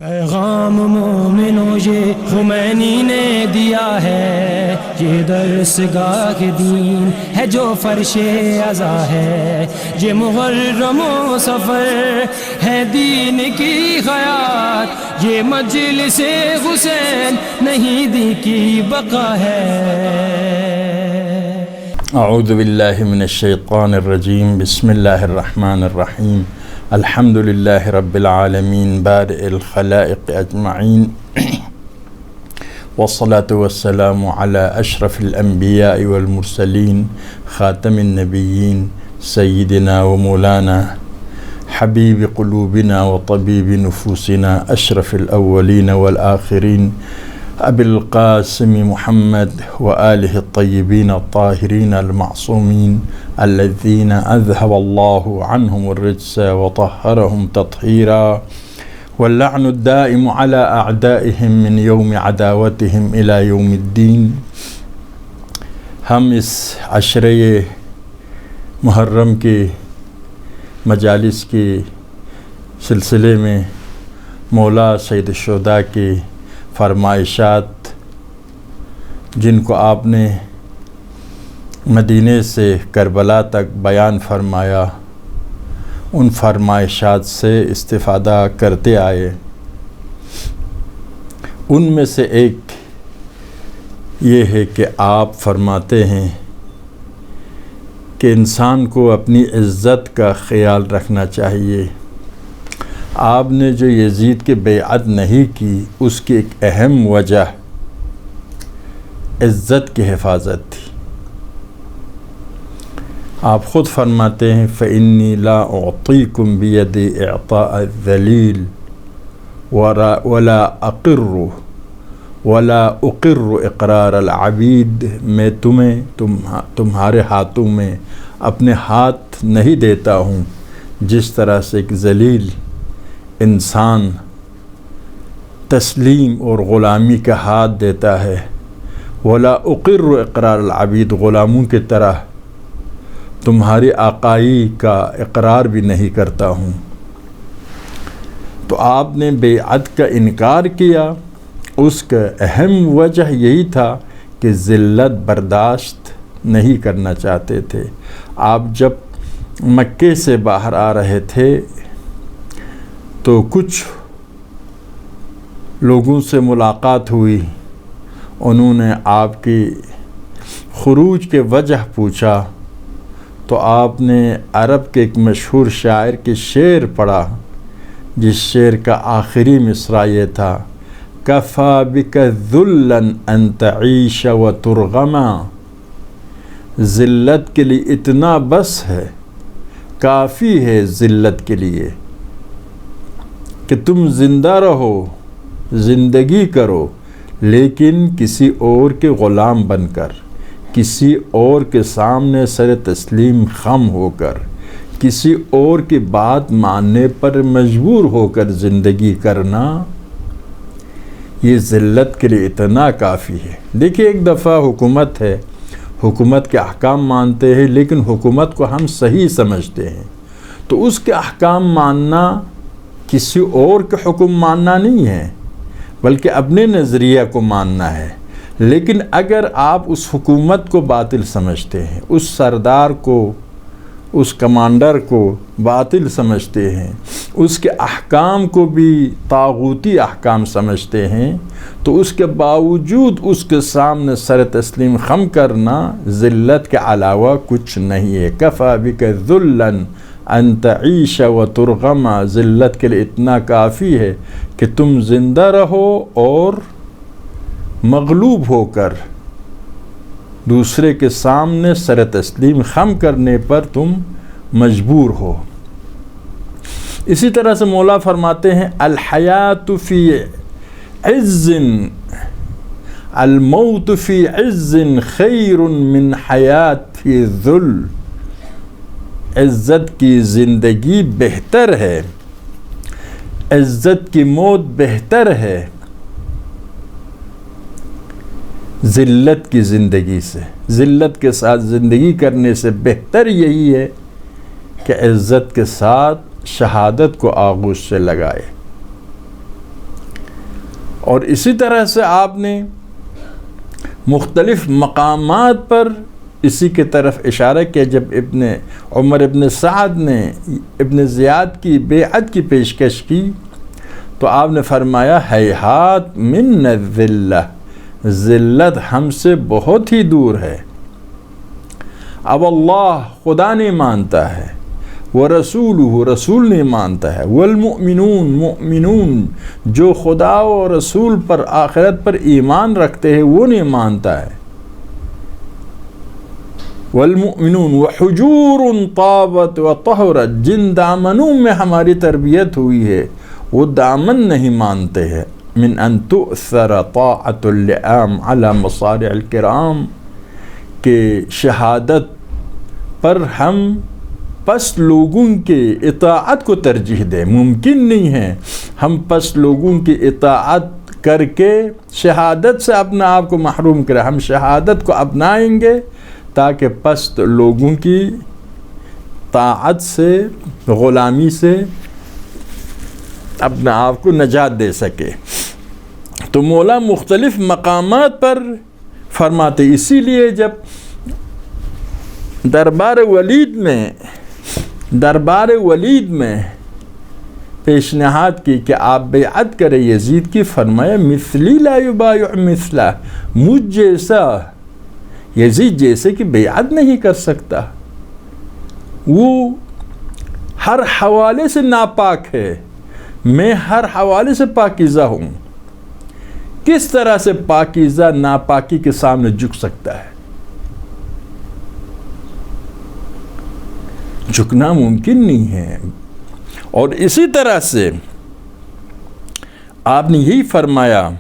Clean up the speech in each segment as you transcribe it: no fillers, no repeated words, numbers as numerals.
پیغام مومنوں یہ خمینی نے دیا ہے، یہ درس گاہ دین ہے جو فرش عزا ہے، یہ محرم و سفر ہے دین کی حیات، یہ مجلس حسین نہیں دی کی بقا ہے۔ اعوذ باللہ من الشیطان الرجیم، بسم اللہ الرحمن الرحیم، الحمد للہ رب العالمین بارئ الخلائق اجمعین، والصلاة والسلام علی اشرف الانبیاء والمرسلین، خاتم النبیین، سیدنا و مولانا حبیب قلوبنا و طبیب نفوسنا، اشرف الاولین والآخرین، ابی القاسم محمد وآلہ الطیبین الطاہرین المعصومین الذین اذهب اللہ عنہم الرجس وطہرہم تطہیرا، واللعن الدائم علی اعدائہم من یوم عداوتہم الی یوم الدین۔ ہم اس عشرہ محرم کے مجالس کے سلسلے میں مولا سید الشہداء کے فرمائشات، جن کو آپ نے مدینے سے کربلا تک بیان فرمایا، ان فرمائشات سے استفادہ کرتے آئے۔ ان میں سے ایک یہ ہے کہ آپ فرماتے ہیں کہ انسان کو اپنی عزت کا خیال رکھنا چاہیے۔ آپ نے جو یزید کی بیعت نہیں کی، اس کی ایک اہم وجہ عزت کی حفاظت تھی۔ آپ خود فرماتے ہیں فإنی لا أعطيكم بيدي إعطاء الذلیل ولا أقر اقرار العبید، میں تمہارے ہاتھوں میں اپنے ہاتھ نہیں دیتا ہوں جس طرح سے ایک ذلیل انسان تسلیم اور غلامی کا ہاتھ دیتا ہے، ولا اقر اقرار العبید، غلاموں کی طرح تمہاری آقائی کا اقرار بھی نہیں کرتا ہوں۔ تو آپ نے بیعت کا انکار کیا، اس کا اہم وجہ یہی تھا کہ ذلت برداشت نہیں کرنا چاہتے تھے۔ آپ جب مکے سے باہر آ رہے تھے تو کچھ لوگوں سے ملاقات ہوئی، انہوں نے آپ کی خروج کے وجہ پوچھا، تو آپ نے عرب کے ایک مشہور شاعر کے شعر پڑھا، جس شعر کا آخری مصرع یہ تھا کفا بک ذلا ان تعیش و ترغما، ذلت کے لیے اتنا بس ہے، کافی ہے ذلت کے لیے کہ تم زندہ رہو، زندگی کرو، لیکن کسی اور کے غلام بن کر، کسی اور کے سامنے سر تسلیم خم ہو کر، کسی اور کی بات ماننے پر مجبور ہو کر زندگی کرنا، یہ ذلت کے لیے اتنا کافی ہے۔ دیکھیے، ایک دفعہ حکومت ہے، حکومت کے احکام مانتے ہیں، لیکن حکومت کو ہم صحیح سمجھتے ہیں، تو اس کے احکام ماننا کسی اور کے حکم ماننا نہیں ہے، بلکہ اپنے نظریہ کو ماننا ہے۔ لیکن اگر آپ اس حکومت کو باطل سمجھتے ہیں، اس سردار کو، اس کمانڈر کو باطل سمجھتے ہیں، اس کے احکام کو بھی طاغوتی احکام سمجھتے ہیں، تو اس کے باوجود اس کے سامنے سر تسلیم خم کرنا ذلت کے علاوہ کچھ نہیں ہے۔ کفا بک ذلا ان تعیش و ترغما، ذلت کے لیے اتنا کافی ہے کہ تم زندہ رہو اور مغلوب ہو کر دوسرے کے سامنے سر تسلیم خم کرنے پر تم مجبور ہو۔ اسی طرح سے مولا فرماتے ہیں الحیات فی عز الموت فی عز خیر من حیات فی ذل، عزت کی زندگی بہتر ہے، عزت کی موت بہتر ہے ذلت کی زندگی سے۔ ذلت کے ساتھ زندگی کرنے سے بہتر یہی ہے کہ عزت کے ساتھ شہادت کو آغوش سے لگائے۔ اور اسی طرح سے آپ نے مختلف مقامات پر اسی کی طرف اشارہ کیا. جب عمر ابن سعد نے ابن زیاد کی بیعت کی پیشکش کی تو آپ نے فرمایا ہیہات من الذلہ، ذلت ہم سے بہت ہی دور ہے. اب اللہ خدا نہیں مانتا ہے، ورسولہ رسول نہیں مانتا ہے، والمؤمنون مؤمنون جو خدا و رسول پر آخرت پر ایمان رکھتے ہیں وہ نہیں مانتا ہے. والمؤمنون وحجور طابت وطہرت، جن دامنوں میں ہماری تربیت ہوئی ہے وہ دامن نہیں مانتے ہیں. من ان تؤثر طاعت اللئام علی مصارع الکرام، کہ شہادت پر ہم پس لوگوں کے اطاعت کو ترجیح دیں. ممکن نہیں ہے ہم پس لوگوں کی اطاعت کر کے شہادت سے اپنے آپ کو محروم کریں. ہم شہادت کو اپنائیں گے تاکہ پست لوگوں کی طاعت سے، غلامی سے اپنے آپ کو نجات دے سکے. تو مولا مختلف مقامات پر فرماتے. اسی لیے جب دربار ولید میں پیشنہاد کی کہ آپ بیعت کریں یزید کی، فرمایا مثلی لا یبایع مثلہ، مجھ جیسا یزید جیسے کہ بیعت نہیں کر سکتا. وہ ہر حوالے سے ناپاک ہے، میں ہر حوالے سے پاکیزہ ہوں. کس طرح سے پاکیزہ ناپاکی کے سامنے جھک سکتا ہے؟ جھکنا ممکن نہیں ہے. اور اسی طرح سے آپ نے یہی فرمایا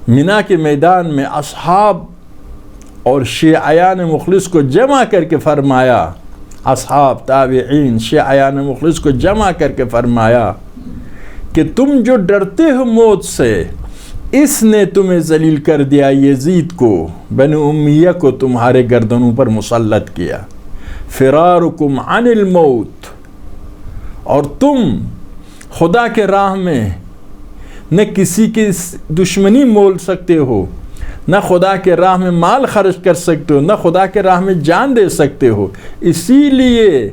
مینا کے میدان میں اصحاب اور شیعیان مخلص کو جمع کر کے فرمایا، اصحاب تابعین شیعیان مخلص کو جمع کر کے فرمایا کہ تم جو ڈرتے ہو موت سے، اس نے تمہیں ذلیل کر دیا، یزید کو، بنی امیہ کو تمہارے گردنوں پر مسلط کیا. فرارکم عن الموت، اور تم خدا کے راہ میں نہ کسی کی دشمنی مول سکتے ہو، نہ خدا کے راہ میں مال خرچ کر سکتے ہو، نہ خدا کے راہ میں جان دے سکتے ہو. اسی لیے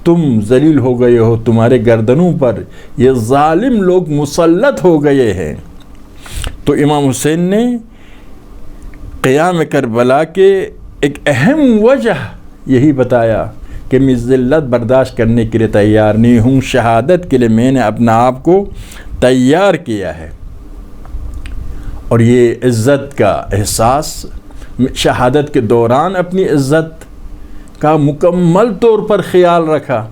تم ذلیل ہو گئے ہو، تمہارے گردنوں پر یہ ظالم لوگ مسلط ہو گئے ہیں. تو امام حسین نے قیام کربلا کے ایک اہم وجہ یہی بتایا کہ میں ذلت برداشت کرنے کے لیے تیار نہیں ہوں، شہادت کے لیے میں نے اپنا آپ کو تیار کیا ہے. اور یہ عزت کا احساس، شہادت کے دوران اپنی عزت کا مکمل طور پر خیال رکھا،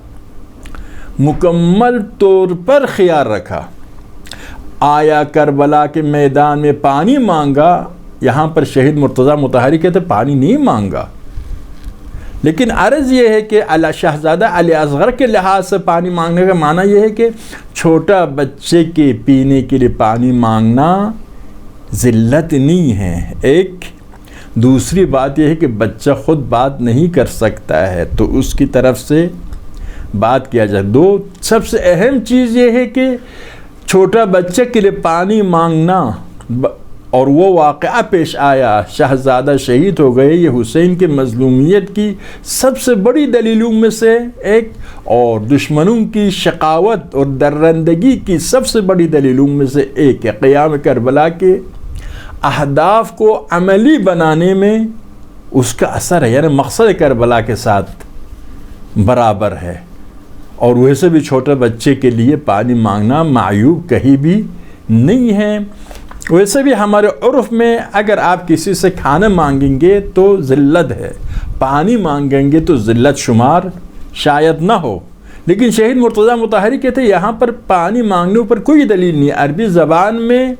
مکمل طور پر خیال رکھا. آیا کربلا کے میدان میں پانی مانگا، یہاں پر شہید مرتضیٰ مطہری کہتے پانی نہیں مانگا، لیکن عرض یہ ہے کہ شہزادہ علی اصغر کے لحاظ سے پانی مانگنے کا معنی یہ ہے کہ چھوٹا بچے کے پینے کے لیے پانی مانگنا ذلت نہیں ہے. ایک دوسری بات یہ ہے کہ بچہ خود بات نہیں کر سکتا ہے تو اس کی طرف سے بات کیا جائے. دو سب سے اہم چیز یہ ہے کہ چھوٹا بچے کے لیے پانی مانگنا، اور وہ واقعہ پیش آیا، شہزادہ شہید ہو گئے، یہ حسین کے مظلومیت کی سب سے بڑی دلیلوں میں سے ایک، اور دشمنوں کی شقاوت اور درندگی کی سب سے بڑی دلیلوں میں سے ایک ہے. قیام کربلا کے اہداف کو عملی بنانے میں اس کا اثر ہے، یعنی مقصد کربلا کے ساتھ برابر ہے. اور ویسے بھی چھوٹے بچے کے لیے پانی مانگنا معیوب کہیں بھی نہیں ہے. ویسے بھی ہمارے عرف میں اگر آپ کسی سے کھانا مانگیں گے تو ذلت ہے، پانی مانگیں گے تو ذلت شمار شاید نہ ہو. لیکن شہید مرتضیٰ مطہری کہتے ہیں یہاں پر پانی مانگنے پر کوئی دلیل نہیں. عربی زبان میں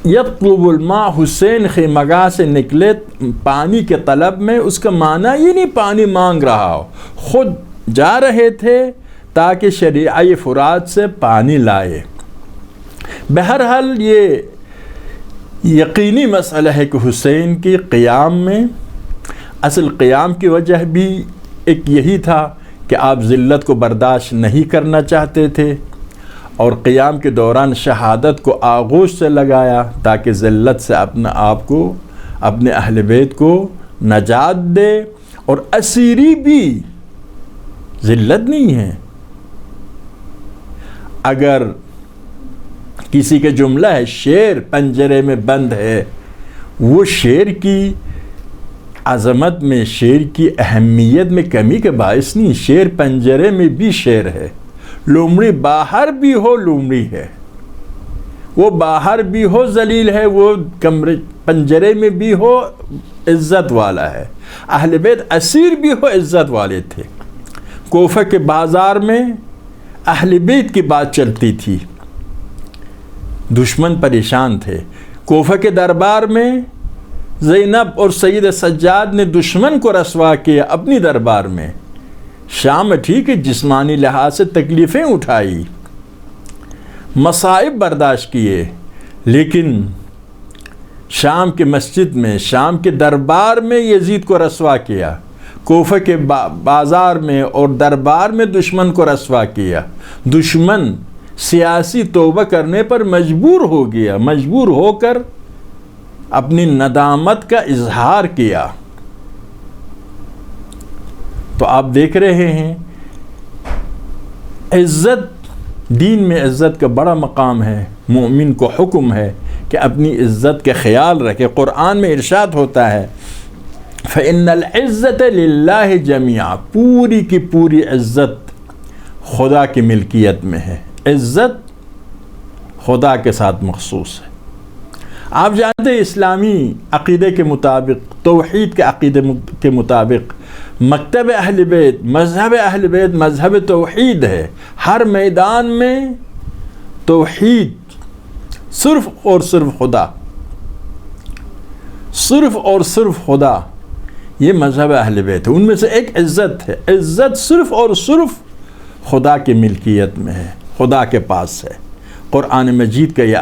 یطلب الماء، حسین خیمگاہ سے نکلے پانی کے طلب میں، اس کا معنی یہ نہیں پانی مانگ رہا ہو، خود جا رہے تھے تاکہ شریعہ فرات سے پانی لائے. بہرحال یہ یقینی مسئلہ ہے کہ حسین کی قیام میں اصل قیام کی وجہ بھی ایک یہی تھا کہ آپ ذلت کو برداشت نہیں کرنا چاہتے تھے، اور قیام کے دوران شہادت کو آغوش سے لگایا تاکہ ذلت سے اپنے آپ کو، اپنے اہل بیت کو نجات دے۔ اور اسیری بھی ذلت نہیں ہے۔ اگر کسی کے جملہ ہے شیر پنجرے میں بند ہے، وہ شیر کی عظمت میں، شیر کی اہمیت میں کمی کا باعث نہیں۔ شیر پنجرے میں بھی شیر ہے، لومڑی باہر بھی ہو لومڑی ہے، وہ باہر بھی ہو ذلیل ہے، وہ کمرے پنجرے میں بھی ہو عزت والا ہے۔ اہل بیت اسیر بھی ہو عزت والے تھے۔ کوفہ کے بازار میں اہل بیت کی بات چلتی تھی، دشمن پریشان تھے۔ کوفہ کے دربار میں زینب اور سید سجاد نے دشمن کو رسوا کیا اپنی دربار میں۔ شام میں ٹھیک ہے جسمانی لحاظ سے تکلیفیں اٹھائی، مصائب برداشت کیے، لیکن شام کے مسجد میں، شام کے دربار میں یزید کو رسوا کیا، کوفہ کے بازار میں اور دربار میں دشمن کو رسوا کیا۔ دشمن سیاسی توبہ کرنے پر مجبور ہو گیا، مجبور ہو کر اپنی ندامت کا اظہار کیا۔ تو آپ دیکھ رہے ہیں عزت، دین میں عزت کا بڑا مقام ہے۔ مومن کو حکم ہے کہ اپنی عزت کا خیال رکھے۔ قرآن میں ارشاد ہوتا ہے فَإِنَّ الْعِزَّةَ لِلَّهِ جَمِيعًا، پوری کی پوری عزت خدا کی ملکیت میں ہے۔ عزت خدا کے ساتھ مخصوص ہے۔ آپ جانتے ہیں اسلامی عقیدے کے مطابق، توحید کے عقیدے کے مطابق، مکتب اہل بیت، مذہب اہل بیت مذہب توحید ہے۔ ہر میدان میں توحید، صرف اور صرف خدا، صرف اور صرف خدا، یہ مذہب اہل بیت ہے۔ ان میں سے ایک عزت ہے۔ عزت صرف اور صرف خدا کی ملکیت میں ہے، خدا کے پاس ہے۔ قرآن مجید کا یہ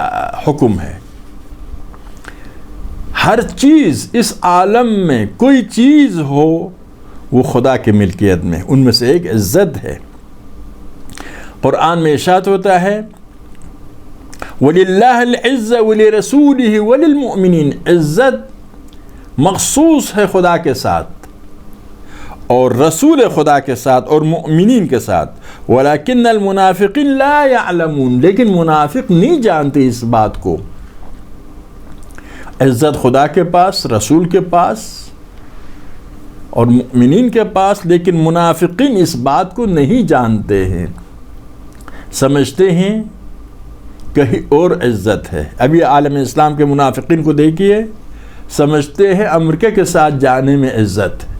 حکم ہے۔ ہر چیز اس عالم میں، کوئی چیز ہو وہ خدا کی ملکیت میں، ان میں سے ایک عزت ہے۔ قرآن میں ارشاد ہوتا ہے وَلِلَّهِ الْعِزَّةُ وَلِرَسُولِهِ وَلِلْمُؤْمِنِينَ، عزت مخصوص ہے خدا کے ساتھ اور رسول خدا کے ساتھ اور مؤمنین کے ساتھ۔ وَلَكِنَّ الْمُنَافِقِينَ لَا يَعْلَمُونَ، لیکن منافق نہیں جانتے اس بات کو۔ عزت خدا کے پاس، رسول کے پاس اور مؤمنین کے پاس، لیکن منافقین اس بات کو نہیں جانتے ہیں، سمجھتے ہیں کہیں اور عزت ہے۔ ابھی عالم اسلام کے منافقین کو دیکھیے، سمجھتے ہیں امریکہ کے ساتھ جانے میں عزت ہے،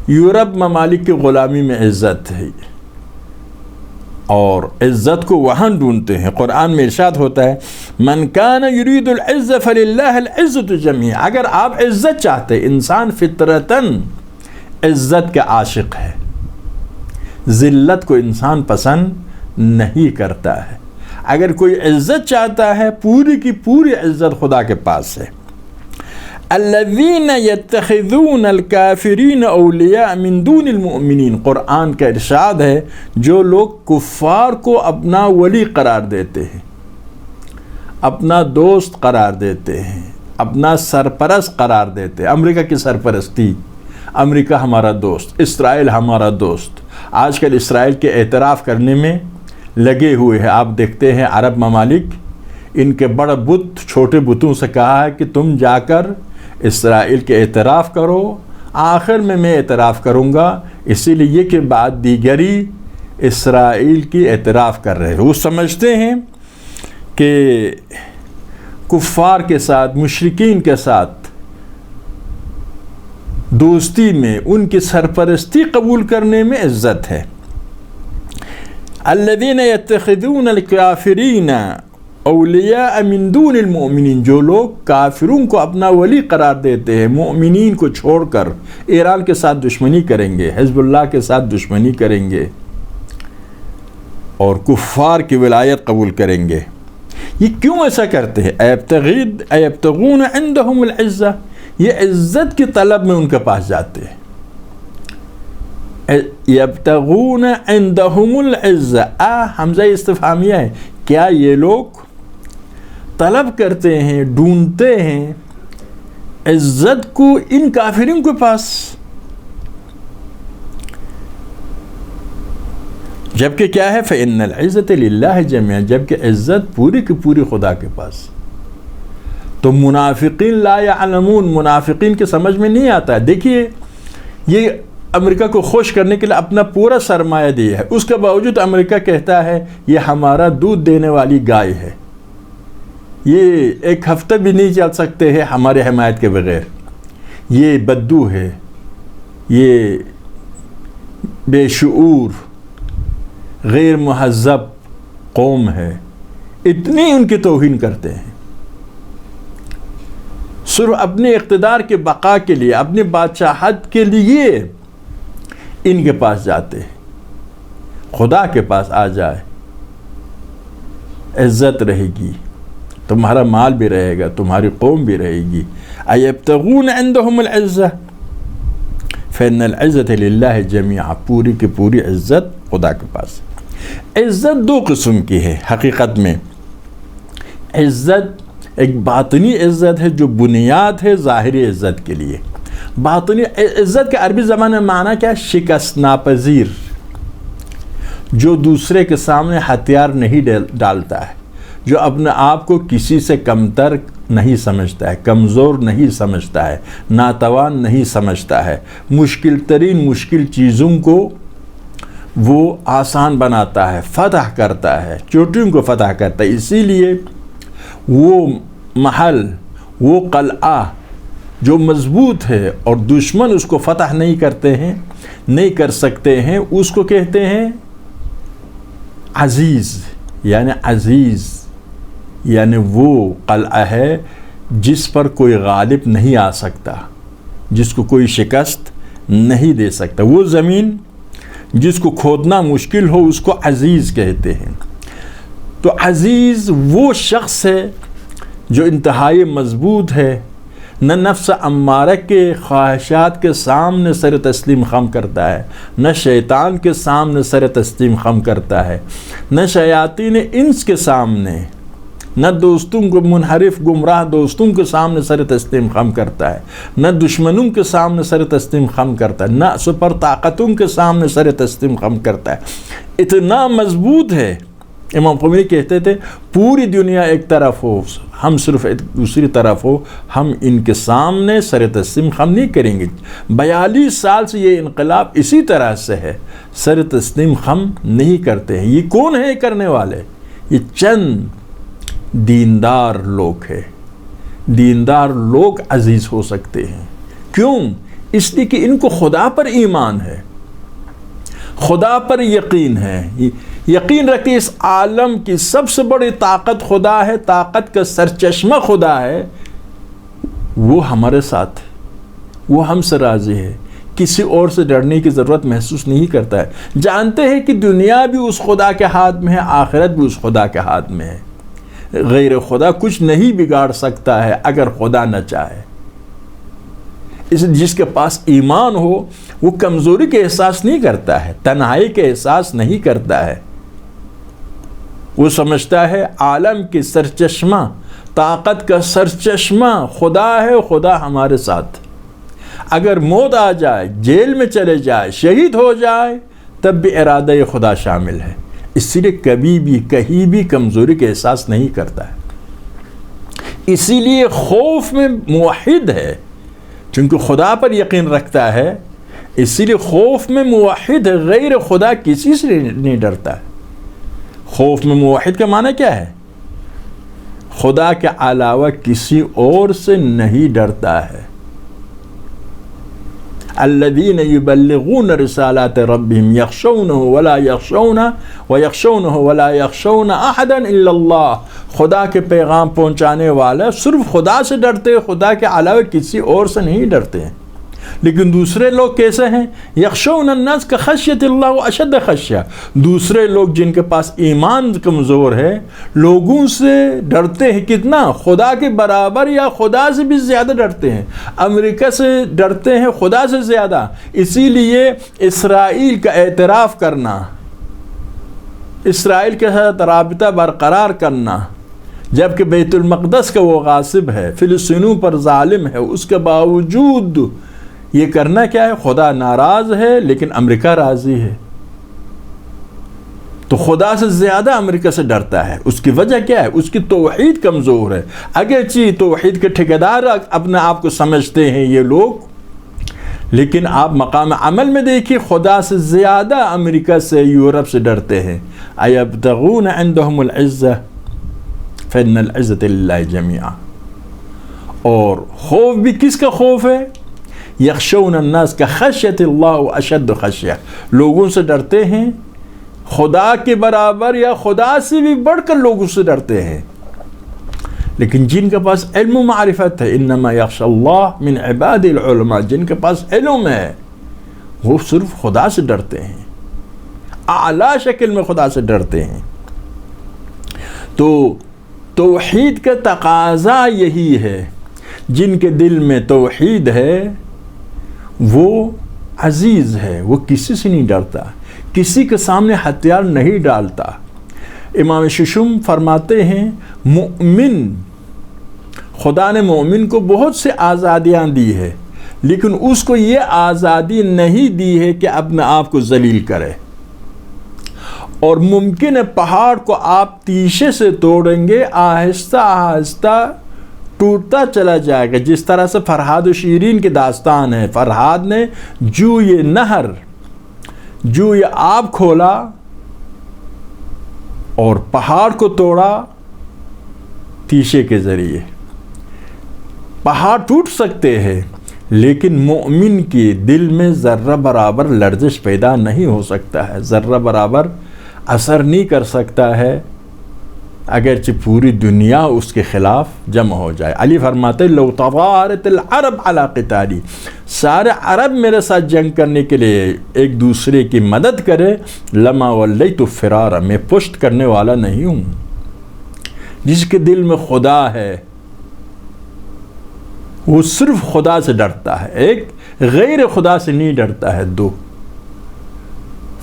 یورپ ممالک کی غلامی میں عزت ہے، اور عزت کو وہاں ڈھونڈتے ہیں۔ قرآن میں ارشاد ہوتا ہے من کان یرید العزة فللہ العزة جمیعا، اگر آپ عزت چاہتے، انسان فطرتاً عزت کا عاشق ہے، ذلت کو انسان پسند نہیں کرتا ہے۔ اگر کوئی عزت چاہتا ہے، پوری کی پوری عزت خدا کے پاس ہے۔ الذین یتخذون الکافرین اولیاء من دون المؤمنین، قرآن کا ارشاد ہے جو لوگ کفار کو اپنا ولی قرار دیتے ہیں، اپنا دوست قرار دیتے ہیں، اپنا سرپرست قرار دیتے ہیں۔ امریکہ کی سرپرستی، امریکہ ہمارا دوست، اسرائیل ہمارا دوست۔ آج کل اسرائیل کے اعتراف کرنے میں لگے ہوئے ہیں۔ آپ دیکھتے ہیں عرب ممالک ان کے بڑے بت، چھوٹے بتوں سے کہا ہے کہ تم جا کر اسرائیل کے اعتراف کرو، آخر میں اعتراف کروں گا، اسی لیے کہ بعد دیگری اسرائیل کی اعتراف کر رہے ہیں۔ وہ سمجھتے ہیں کہ کفار کے ساتھ، مشرکین کے ساتھ دوستی میں، ان کی سرپرستی قبول کرنے میں عزت ہے۔ الذین یتخذون الکافرین اولیاء من دون المؤمنین، جو لوگ کافروں کو اپنا ولی قرار دیتے ہیں، مؤمنین کو چھوڑ کر ایران کے ساتھ دشمنی کریں گے، حزب اللہ کے ساتھ دشمنی کریں گے اور کفار کی ولایت قبول کریں گے۔ یہ کیوں ایسا کرتے ہیں؟ ایبتغون عندهم العزہ، یہ عزت کی طلب میں ان کے پاس جاتے ہیں۔ یبتغون عندهم العزہ، حمزہ استفہامیہ ہے، کیا یہ لوگ طلب کرتے ہیں، ڈھونڈتے ہیں عزت کو ان کافروں کے پاس، جبکہ کیا ہے فإن العزة للہ جميعا، جبکہ عزت پوری کی پوری خدا کے پاس۔ تو منافقین لا یعلمون، منافقین کے سمجھ میں نہیں آتا ہے۔ دیکھیے یہ امریکہ کو خوش کرنے کے لیے اپنا پورا سرمایہ دیا ہے، اس کے باوجود امریکہ کہتا ہے یہ ہمارا دودھ دینے والی گائے ہے، یہ ایک ہفتہ بھی نہیں چل سکتے ہیں ہمارے حمایت کے بغیر، یہ بدو ہے، یہ بے شعور غیر مہذب قوم ہے، اتنی ان کی توہین کرتے ہیں، صرف اپنے اقتدار کے بقا کے لیے، اپنی بادشاہت کے لیے ان کے پاس جاتے ہیں۔ خدا کے پاس آ جائے عزت رہے گی، تمہارا مال بھی رہے گا، تمہاری قوم بھی رہے گی۔ ایبتغون عندهم العزہ فإن العزة للہ جميعا، پوری کی پوری عزت خدا کے پاس۔ عزت دو قسم کی ہے حقیقت میں، عزت ایک باطنی عزت ہے جو بنیاد ہے ظاہری عزت کے لیے۔ باطنی عزت کے عربی زبان میں معنی کیا ہے؟ شکست ناپذیر، جو دوسرے کے سامنے ہتھیار نہیں ڈالتا ہے، جو اپنے آپ کو کسی سے کمتر نہیں سمجھتا ہے، کمزور نہیں سمجھتا ہے، ناتوان نہیں سمجھتا ہے، مشکل ترین مشکل چیزوں کو وہ آسان بناتا ہے، فتح کرتا ہے، چوٹیوں کو فتح کرتا ہے۔ اسی لیے وہ محل، وہ قلعہ جو مضبوط ہے اور دشمن اس کو فتح نہیں کرتے ہیں، نہیں کر سکتے ہیں، اس کو کہتے ہیں عزیز، یعنی عزیز یعنی وہ قلعہ ہے جس پر کوئی غالب نہیں آ سکتا، جس کو کوئی شکست نہیں دے سکتا، وہ زمین جس کو کھودنا مشکل ہو اس کو عزیز کہتے ہیں۔ تو عزیز وہ شخص ہے جو انتہائی مضبوط ہے، نہ نفس امارہ کے خواہشات کے سامنے سر تسلیم خم کرتا ہے، نہ شیطان کے سامنے سر تسلیم خم کرتا ہے، نہ شیاطین انس کے سامنے، نہ دوستوں کو منحرف گمراہ دوستوں کے سامنے سر تسلیم خم کرتا ہے، نہ دشمنوں کے سامنے سر تسلیم خم کرتا ہے، نہ سپر طاقتوں کے سامنے سر تسلیم خم کرتا ہے۔ اتنا مضبوط ہے، امام خمینی کہتے تھے پوری دنیا ایک طرف ہو، ہم صرف ایک دوسری طرف ہو، ہم ان کے سامنے سر تسلیم خم نہیں کریں گے۔ 42 سال سے یہ انقلاب اسی طرح سے ہے، سر تسلیم خم نہیں کرتے ہیں۔ یہ کون ہے کرنے والے؟ یہ چند دیندار لوگ ہیں۔ دیندار لوگ عزیز ہو سکتے ہیں، کیوں؟ اس لیے کہ ان کو خدا پر ایمان ہے، خدا پر یقین ہے، یقین رکھتے اس عالم کی سب سے بڑی طاقت خدا ہے، طاقت کا سرچشمہ خدا ہے، وہ ہمارے ساتھ ہے، وہ ہم سے راضی ہے، کسی اور سے ڈرنے کی ضرورت محسوس نہیں کرتا ہے۔ جانتے ہیں کہ دنیا بھی اس خدا کے ہاتھ میں ہے، آخرت بھی اس خدا کے ہاتھ میں ہے، غیر خدا کچھ نہیں بگاڑ سکتا ہے اگر خدا نہ چاہے۔ جس کے پاس ایمان ہو وہ کمزوری کے احساس نہیں کرتا ہے، تنہائی کے احساس نہیں کرتا ہے، وہ سمجھتا ہے عالم کی سرچشمہ، طاقت کا سرچشمہ خدا ہے، خدا ہمارے ساتھ۔ اگر موت آ جائے، جیل میں چلے جائے، شہید ہو جائے، تب بھی ارادہ خدا شامل ہے، اس لیے کبھی بھی کہیں بھی کمزوری کا احساس نہیں کرتا ہے۔ اسی لیے خوف میں موحد ہے، چونکہ خدا پر یقین رکھتا ہے، اسی لیے خوف میں موحد ہے، غیر خدا کسی سے نہیں ڈرتا ہے۔ خوف میں موحد کا معنی کیا ہے؟ خدا کے علاوہ کسی اور سے نہیں ڈرتا ہے۔ الذین یبلغون رسالات ربهم یخشونہ ولا یخشون احدا الا اللہ، خدا کے پیغام پہنچانے والا صرف خدا سے ڈرتے، خدا کے علاوہ کسی اور سے نہیں ڈرتے ہیں۔ لیکن دوسرے لوگ کیسے ہیں؟ یخشون الناس کا خشیت اللہ و اشد خشیہ، دوسرے لوگ جن کے پاس ایمان کمزور ہے لوگوں سے ڈرتے ہیں کتنا؟ خدا کے برابر یا خدا سے بھی زیادہ ڈرتے ہیں، امریکہ سے ڈرتے ہیں خدا سے زیادہ۔ اسی لیے اسرائیل کا اعتراف کرنا، اسرائیل کے ساتھ رابطہ برقرار کرنا، جبکہ بیت المقدس کا وہ غاصب ہے، فلسطینیوں پر ظالم ہے، اس کے باوجود یہ کرنا کیا ہے؟ خدا ناراض ہے لیکن امریکہ راضی ہے، تو خدا سے زیادہ امریکہ سے ڈرتا ہے۔ اس کی وجہ کیا ہے؟ اس کی توحید کمزور ہے۔ اگرچہ توحید کے ٹھیکیدار اپنے آپ کو سمجھتے ہیں یہ لوگ، لیکن آپ مقام عمل میں دیکھیے خدا سے زیادہ امریکہ سے، یورپ سے ڈرتے ہیں۔ ایبتغون عندهم العزہ فإن العزة للہ جميعا۔ اور خوف بھی کس کا خوف ہے؟ یخشون الناس کا خشیت اللہ و اشد خشیہ، لوگوں سے ڈرتے ہیں خدا کے برابر یا خدا سے بھی بڑھ کر لوگوں سے ڈرتے ہیں۔ لیکن جن کے پاس علم و معرفت ہے، انما یخشى اللہ من عباد العلماء، جن کے پاس علم ہے وہ صرف خدا سے ڈرتے ہیں، اعلیٰ شکل میں خدا سے ڈرتے ہیں۔ تو توحید کا تقاضا یہی ہے، جن کے دل میں توحید ہے وہ عزیز ہے، وہ کسی سے نہیں ڈرتا، کسی کے سامنے ہتھیار نہیں ڈالتا۔ امام ششم فرماتے ہیں مومن، خدا نے مومن کو بہت سے آزادیاں دی ہے، لیکن اس کو یہ آزادی نہیں دی ہے کہ اپنے آپ کو ذلیل کرے۔ اور ممکن ہے پہاڑ کو آپ تیشے سے توڑیں گے، آہستہ آہستہ ٹوٹتا چلا جائے گا، جس طرح سے فرہاد و شیرین کی داستان ہے۔ فرہاد نے جو یہ نہر، جو یہ آب کھولا اور پہاڑ کو توڑا تیشے کے ذریعے۔ پہاڑ ٹوٹ سکتے ہیں لیکن مومن کے دل میں ذرہ برابر لرزش پیدا نہیں ہو سکتا ہے، ذرہ برابر اثر نہیں کر سکتا ہے، اگرچہ پوری دنیا اس کے خلاف جمع ہو جائے۔ علی فرماتے لو تظاہرت العرب علی قتالی، سارے عرب میرے ساتھ جنگ کرنے کے لیے ایک دوسرے کی مدد کرے، لما ولیت فرارا، میں پشت کرنے والا نہیں ہوں۔ جس کے دل میں خدا ہے وہ صرف خدا سے ڈرتا ہے، ایک غیر خدا سے نہیں ڈرتا ہے۔ دو،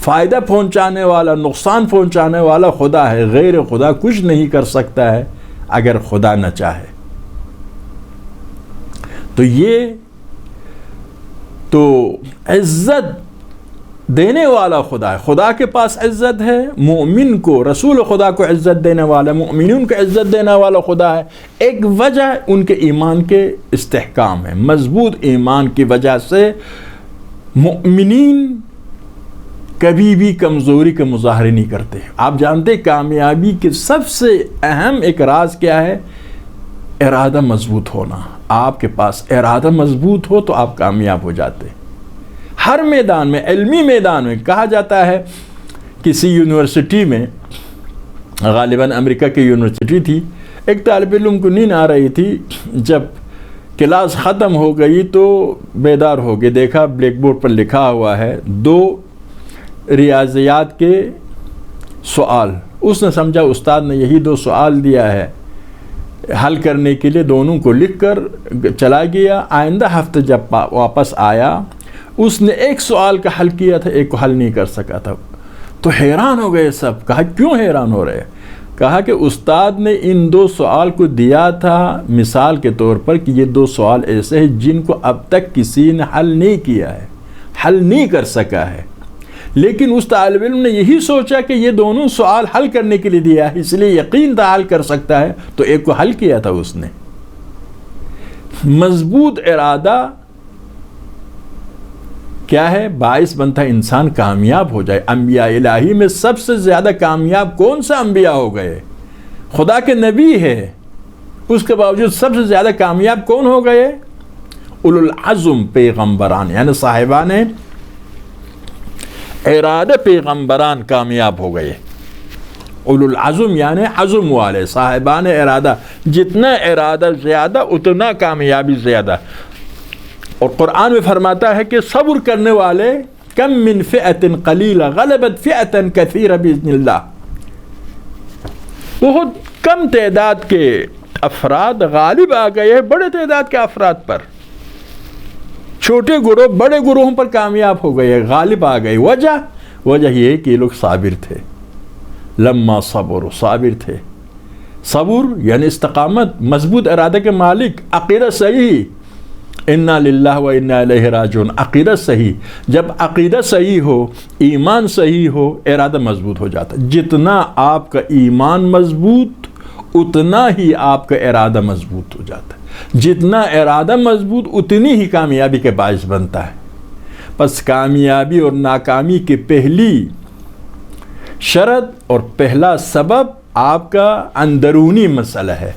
فائدہ پہنچانے والا، نقصان پہنچانے والا خدا ہے، غیر خدا کچھ نہیں کر سکتا ہے اگر خدا نہ چاہے۔ تو یہ تو عزت دینے والا خدا ہے، خدا کے پاس عزت ہے، مومن کو، رسول خدا کو عزت دینے والا، مومنین کو عزت دینے والا خدا ہے۔ ایک وجہ ان کے ایمان کے استحکام ہے، مضبوط ایمان کی وجہ سے مومنین کبھی بھی کمزوری کا مظاہرے نہیں کرتے۔ آپ جانتے کامیابی کے سب سے اہم ایک راز کیا ہے؟ ارادہ مضبوط ہونا۔ آپ کے پاس ارادہ مضبوط ہو تو آپ کامیاب ہو جاتے۔ ہر میدان میں، علمی میدان میں کہا جاتا ہے، کسی یونیورسٹی میں، غالباً امریکہ کی یونیورسٹی تھی، ایک طالب علم کو نیند آ رہی تھی، جب کلاس ختم ہو گئی تو بیدار ہو گئے، دیکھا بلیک بورڈ پر لکھا ہوا ہے 2 ریاضیات کے سوال۔ اس نے سمجھا استاد نے یہی 2 سوال دیا ہے حل کرنے کے لیے، دونوں کو لکھ کر چلا گیا۔ آئندہ ہفتے جب واپس آیا، اس نے ایک سوال کا حل کیا تھا، ایک کو حل نہیں کر سکا تھا۔ تو حیران ہو گئے سب۔ کہا کیوں حیران ہو رہے؟ کہا کہ استاد نے ان 2 سوال کو دیا تھا مثال کے طور پر کہ یہ 2 سوال ایسے ہیں جن کو اب تک کسی نے حل نہیں کیا ہے، حل نہیں کر سکا ہے، لیکن اس طالب علم نے یہی سوچا کہ یہ دونوں سوال حل کرنے کے لیے دیا ہے، اس لیے یقین تھا حل کر سکتا ہے، تو ایک کو حل کیا تھا اس نے۔ مضبوط ارادہ کیا ہے؟ باعث بنتا ہے انسان کامیاب ہو جائے۔ انبیاء الہی میں سب سے زیادہ کامیاب کون سا انبیاء ہو گئے؟ خدا کے نبی ہے، اس کے باوجود سب سے زیادہ کامیاب کون ہو گئے؟ اولو العزم پیغمبران، یعنی صاحبان ارادہ پیغمبران کامیاب ہو گئے۔ اولو العزم یعنی عزم والے، صاحبان ارادہ، جتنا ارادہ زیادہ اتنا کامیابی زیادہ۔ اور قرآن میں فرماتا ہے کہ صبر کرنے والے کم من فئۃ قلیلہ غلبت فئۃ کثیرہ باذن اللہ، بہت کم تعداد کے افراد غالب آ گئے ہیں بڑے تعداد کے افراد پر، چھوٹے گروہ بڑے گروہوں پر کامیاب ہو گئے، غالب آ گئے۔ وجہ یہ کہ یہ لوگ صابر تھے، لما صبر، صابر تھے۔ صبر یعنی استقامت، مضبوط ارادے کے مالک، عقیدہ صحیح، انا للہ و انا الیہ راجعون، عقیدہ صحیح۔ جب عقیدہ صحیح ہو، ایمان صحیح ہو، ارادہ مضبوط ہو جاتا ہے۔ جتنا آپ کا ایمان مضبوط اتنا ہی آپ کا ارادہ مضبوط ہو جاتا ہے، جتنا ارادہ مضبوط اتنی ہی کامیابی کے باعث بنتا ہے۔ بس کامیابی اور ناکامی کی پہلی شرط اور پہلا سبب آپ کا اندرونی مسئلہ ہے،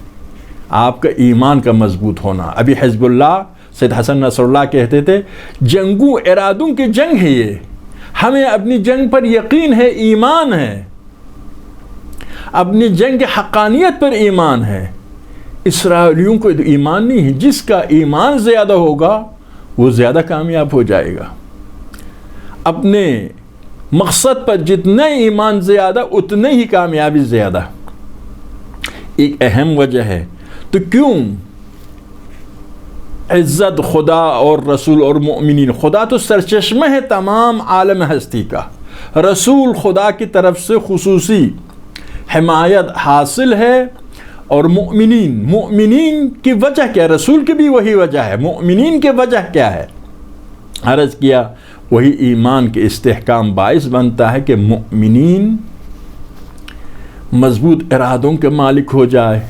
آپ کا ایمان کا مضبوط ہونا۔ ابھی حزب اللہ سید حسن نصر اللہ کہتے تھے جنگوں ارادوں کی جنگ ہے، یہ ہمیں اپنی جنگ پر یقین ہے، ایمان ہے، اپنی جنگ حقانیت پر ایمان ہے۔ اسرائیلیوں کو ایمان نہیں ہے، جس کا ایمان زیادہ ہوگا وہ زیادہ کامیاب ہو جائے گا۔ اپنے مقصد پر جتنا ایمان زیادہ اتنے ہی کامیابی زیادہ۔ ایک اہم وجہ ہے تو کیوں عزت خدا اور رسول اور مؤمنین، خدا تو سرچشمہ ہے تمام عالم ہستی کا، رسول خدا کی طرف سے خصوصی حمایت حاصل ہے، اور مؤمنین کی وجہ کیا ہے؟ رسول کی بھی وہی وجہ ہے، مؤمنین کی وجہ کیا ہے؟ عرض کیا وہی ایمان کے استحکام باعث بنتا ہے کہ مؤمنین مضبوط ارادوں کے مالک ہو جائے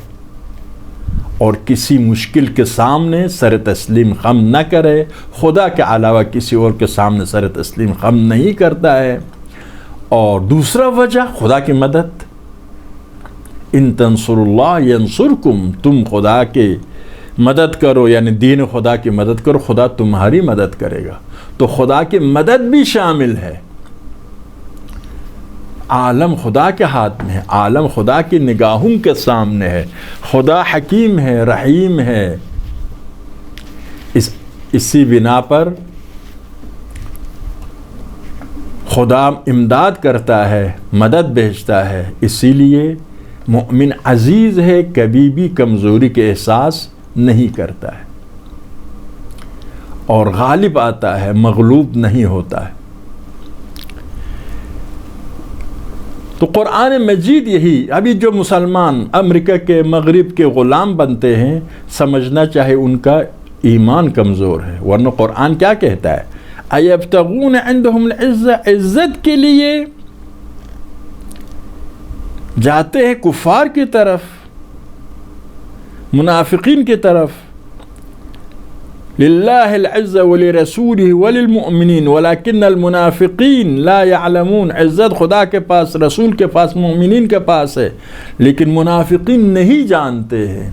اور کسی مشکل کے سامنے سر تسلیم خم نہ کرے، خدا کے علاوہ کسی اور کے سامنے سر تسلیم خم نہیں کرتا ہے۔ اور دوسرا وجہ خدا کی مدد، ان تنصر اللہ ینصرکم، تم خدا کی مدد کرو یعنی دین خدا کی مدد کرو، خدا تمہاری مدد کرے گا۔ تو خدا کی مدد بھی شامل ہے، عالم خدا کے ہاتھ میں ہے، عالم خدا کی نگاہوں کے سامنے ہے، خدا حکیم ہے، رحیم ہے۔ اسی بنا پر خدا امداد کرتا ہے، مدد بھیجتا ہے، اسی لیے مومن عزیز ہے، کبھی بھی کمزوری کے احساس نہیں کرتا ہے اور غالب آتا ہے، مغلوب نہیں ہوتا ہے۔ تو قرآن مجید یہی، ابھی جو مسلمان امریکہ کے مغرب کے غلام بنتے ہیں، سمجھنا چاہے ان کا ایمان کمزور ہے، ورنہ قرآن کیا کہتا ہے؟ ایبتغون عندہم العزہ، عزت کے لیے جاتے ہیں کفار کی طرف، منافقین کی طرف۔ للہ العزہ ولرسولہ وللمؤمنین ولکن المنافقین لا یعلمون، عزت خدا کے پاس، رسول کے پاس، مؤمنین کے پاس ہے، لیکن منافقین نہیں جانتے ہیں۔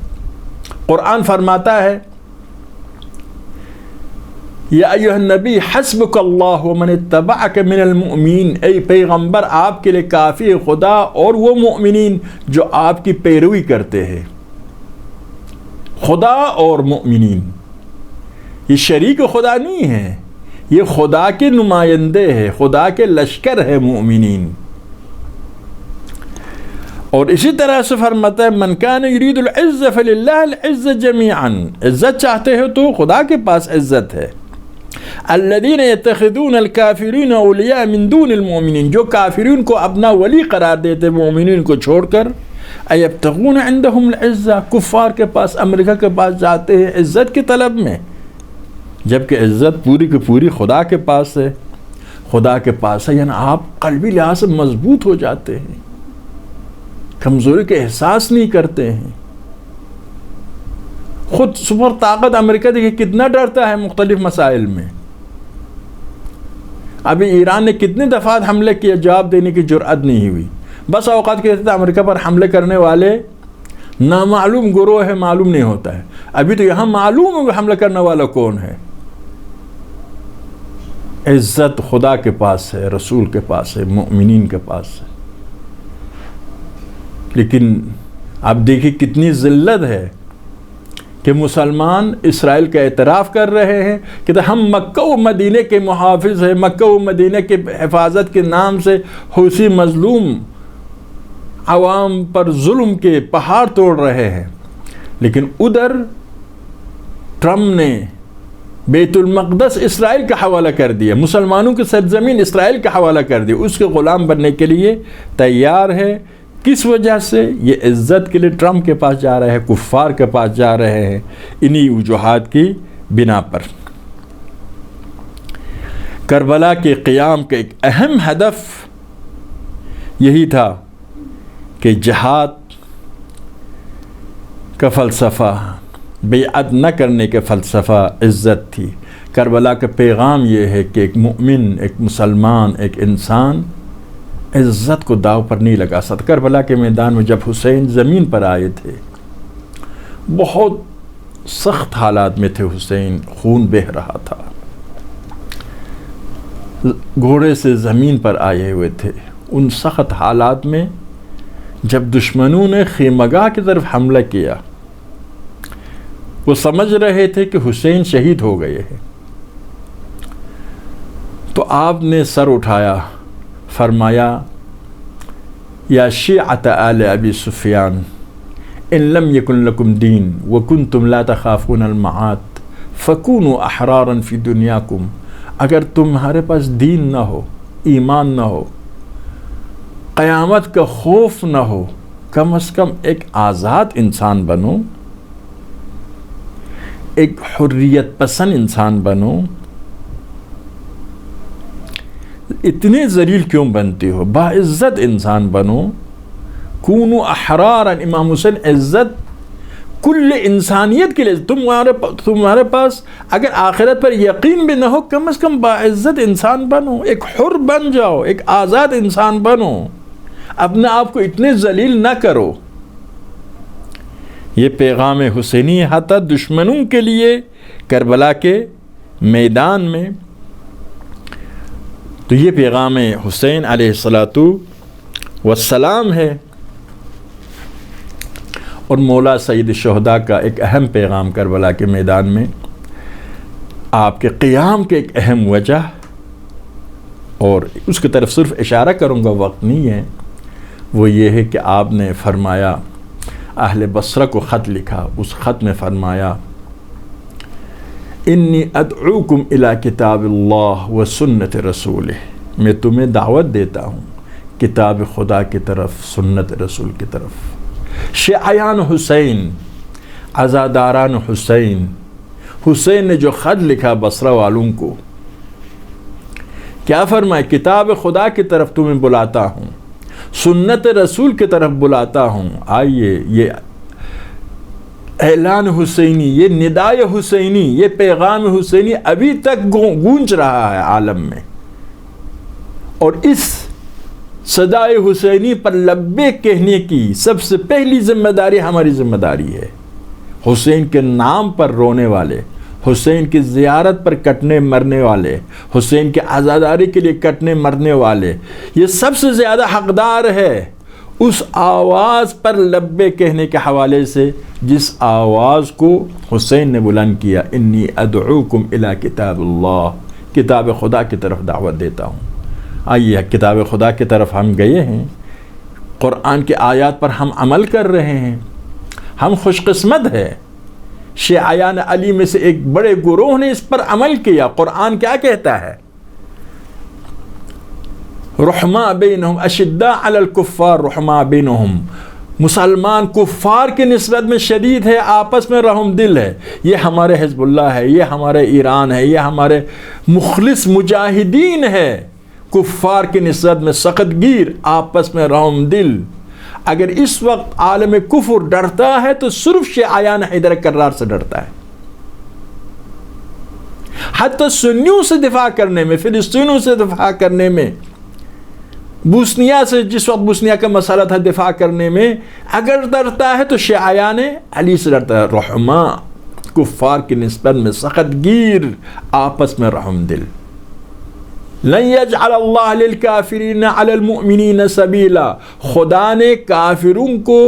قرآن فرماتا ہے یا ایھا النبی حسبک اللہ ومن اتبعک من المؤمنین، اے پیغمبر آپ کے لیے کافی ہے خدا اور وہ مؤمنین جو آپ کی پیروی کرتے ہیں۔ خدا اور مؤمنین یہ شریک خدا نہیں ہے، یہ خدا کے نمائندے ہیں، خدا کے لشکر ہے مؤمنین۔ اور اسی طرح سے فرماتا ہے من کان یرید العزة فللہ العزة جمیعا، عزت چاہتے ہو تو خدا کے پاس عزت ہے۔ الذین یتخذون الکافرین اولیاء من دون المؤمنین، جو کافرین کو اپنا ولی قرار دیتے مومنین کو چھوڑ کر۔ ایبتغون عندہم العزة، کفار کے پاس، امریکہ کے پاس جاتے ہیں عزت کی طلب میں، جبکہ عزت پوری کی پوری خدا کے پاس ہے۔ خدا کے پاس ہے یعنی آپ قلبی لحاظ سے مضبوط ہو جاتے ہیں، کمزوری کے احساس نہیں کرتے ہیں۔ خود سپر طاقت امریکہ دیکھیں کتنا ڈرتا ہے مختلف مسائل میں۔ ابھی ایران نے کتنے دفعات حملے کیے، جواب دینے کی جرأت نہیں ہوئی۔ بس اوقات کہتے تھے امریکہ پر حملے کرنے والے نامعلوم گروہ ہے، معلوم نہیں ہوتا ہے۔ ابھی تو یہاں معلوم ہے کہ حملہ کرنے والا کون ہے۔ عزت خدا کے پاس ہے، رسول کے پاس ہے، مؤمنین کے پاس ہے۔ لیکن اب دیکھیں کتنی ذلت ہے کہ مسلمان اسرائیل کا اعتراف کر رہے ہیں کہ ہم مکہ و مدینہ کے محافظ ہیں، مکہ و مدینہ کے حفاظت کے نام سے حوثی مظلوم عوام پر ظلم کے پہاڑ توڑ رہے ہیں، لیکن ادھر ٹرمپ نے بیت المقدس اسرائیل کا حوالہ کر دیا، مسلمانوں کی سرزمین اسرائیل کا حوالہ کر دیا، اس کے غلام بننے کے لیے تیار ہے۔ کس وجہ سے؟ یہ عزت کے لیے ٹرمپ کے پاس جا رہے ہیں، کفار کے پاس جا رہے ہیں، انہی وجوہات کی بنا پر۔ کربلا کے قیام کا ایک اہم ہدف یہی تھا کہ جہاد کا فلسفہ، بیعت نہ کرنے کا فلسفہ عزت تھی۔ کربلا کا پیغام یہ ہے کہ ایک مومن، ایک مسلمان، ایک انسان عزت کو داؤ پر نہیں لگا سکتا۔ کربلا کے میدان میں جب حسین زمین پر آئے تھے، بہت سخت حالات میں تھے، حسین خون بہہ رہا تھا، گھوڑے سے زمین پر آئے ہوئے تھے۔ ان سخت حالات میں جب دشمنوں نے خیمگاہ کی طرف حملہ کیا، وہ سمجھ رہے تھے کہ حسین شہید ہو گئے ہیں، تو آپ نے سر اٹھایا، فرمایا یا شیعۃ آل ابی سفیان ان لم یکن لکم دین وکنتم لا تخافون المعاد فکونوا احرارا فی دنیاکم، اگر تمہارے پاس دین نہ ہو، ایمان نہ ہو، قیامت کا خوف نہ ہو، کم از کم ایک آزاد انسان بنو، ایک حریت پسند انسان بنو۔ اتنے ذلیل کیوں بنتے ہو؟ باعزت انسان بنو۔ کونوا احرارا، امام حسین عزت کل انسانیت کے لیے، تمہارے پاس اگر آخرت پر یقین بھی نہ ہو، کم از کم باعزت انسان بنو، ایک حر بن جاؤ، ایک آزاد انسان بنو، اپنے آپ کو اتنے ذلیل نہ کرو۔ یہ پیغام حسینی حتی دشمنوں کے لیے کربلا کے میدان میں، تو یہ پیغام حسین علیہ السلام ہے، اور مولا سید الشہداء کا ایک اہم پیغام کربلا کے میدان میں، آپ کے قیام کے ایک اہم وجہ، اور اس کی طرف صرف اشارہ کروں گا، وقت نہیں ہے، وہ یہ ہے کہ آپ نے فرمایا، اہل بصرہ کو خط لکھا، اس خط میں فرمایا انی ادعوکم الی کتاب اللہ و سنت رسولہ، میں تمہیں دعوت دیتا ہوں کتاب خدا کی طرف، سنت رسول کی طرف۔ شیعیان حسین، عزاداران حسین، حسین نے جو خط لکھا بصرہ والوں کو، کیا فرمایا؟ کتاب خدا کی طرف تمہیں بلاتا ہوں، سنت رسول کی طرف بلاتا ہوں، آئیے یہ اعلان حسینی، یہ ندائے حسینی، یہ پیغام حسینی ابھی تک گونج رہا ہے عالم میں، اور اس صدائے حسینی پر لبیک کہنے کی سب سے پہلی ذمہ داری ہماری ذمہ داری ہے۔ حسین کے نام پر رونے والے، حسین کی زیارت پر کٹنے مرنے والے، حسین کے عزاداری کے لیے کٹنے مرنے والے، یہ سب سے زیادہ حقدار ہے اس آواز پر لبے کہنے کے حوالے سے جس آواز کو حسین نے بلند کیا، انی ادعوکم الی کتاب اللہ، کتاب خدا کی طرف دعوت دیتا ہوں۔ آئیے کتاب خدا کی طرف ہم گئے ہیں، قرآن کے آیات پر ہم عمل کر رہے ہیں، ہم خوش قسمت ہے۔ شیعیان علی میں سے ایک بڑے گروہ نے اس پر عمل کیا۔ قرآن کیا کہتا ہے؟ رحماء بینہم اشداء علی الکفار رحماء بینہم، مسلمان کفار کی نسبت میں شدید ہے، آپس میں رحم دل ہے۔ یہ ہمارے حزب اللہ ہے، یہ ہمارے ایران ہے، یہ ہمارے مخلص مجاہدین ہے، کفار کی نسبت میں سخت گیر، آپس میں رحم دل۔ اگر اس وقت عالم کفر ڈرتا ہے تو صرف شیعیان حیدر کرار سے ڈرتا ہے۔ حتی سنیوں سے دفاع کرنے میں، فلسطینوں سے دفاع کرنے میں، بوسنیا سے جس وقت بوسنیا کا مسئلہ تھا دفاع کرنے میں، اگر ڈرتا ہے تو شیعیان علی سے ڈرتا ہے۔ رحماء، کفار کی نسبت میں سخت گیر، آپس میں رحم دل۔ لن یجعل اللہ للکافرین علی المؤمنین سبیلا، خدا نے کافروں کو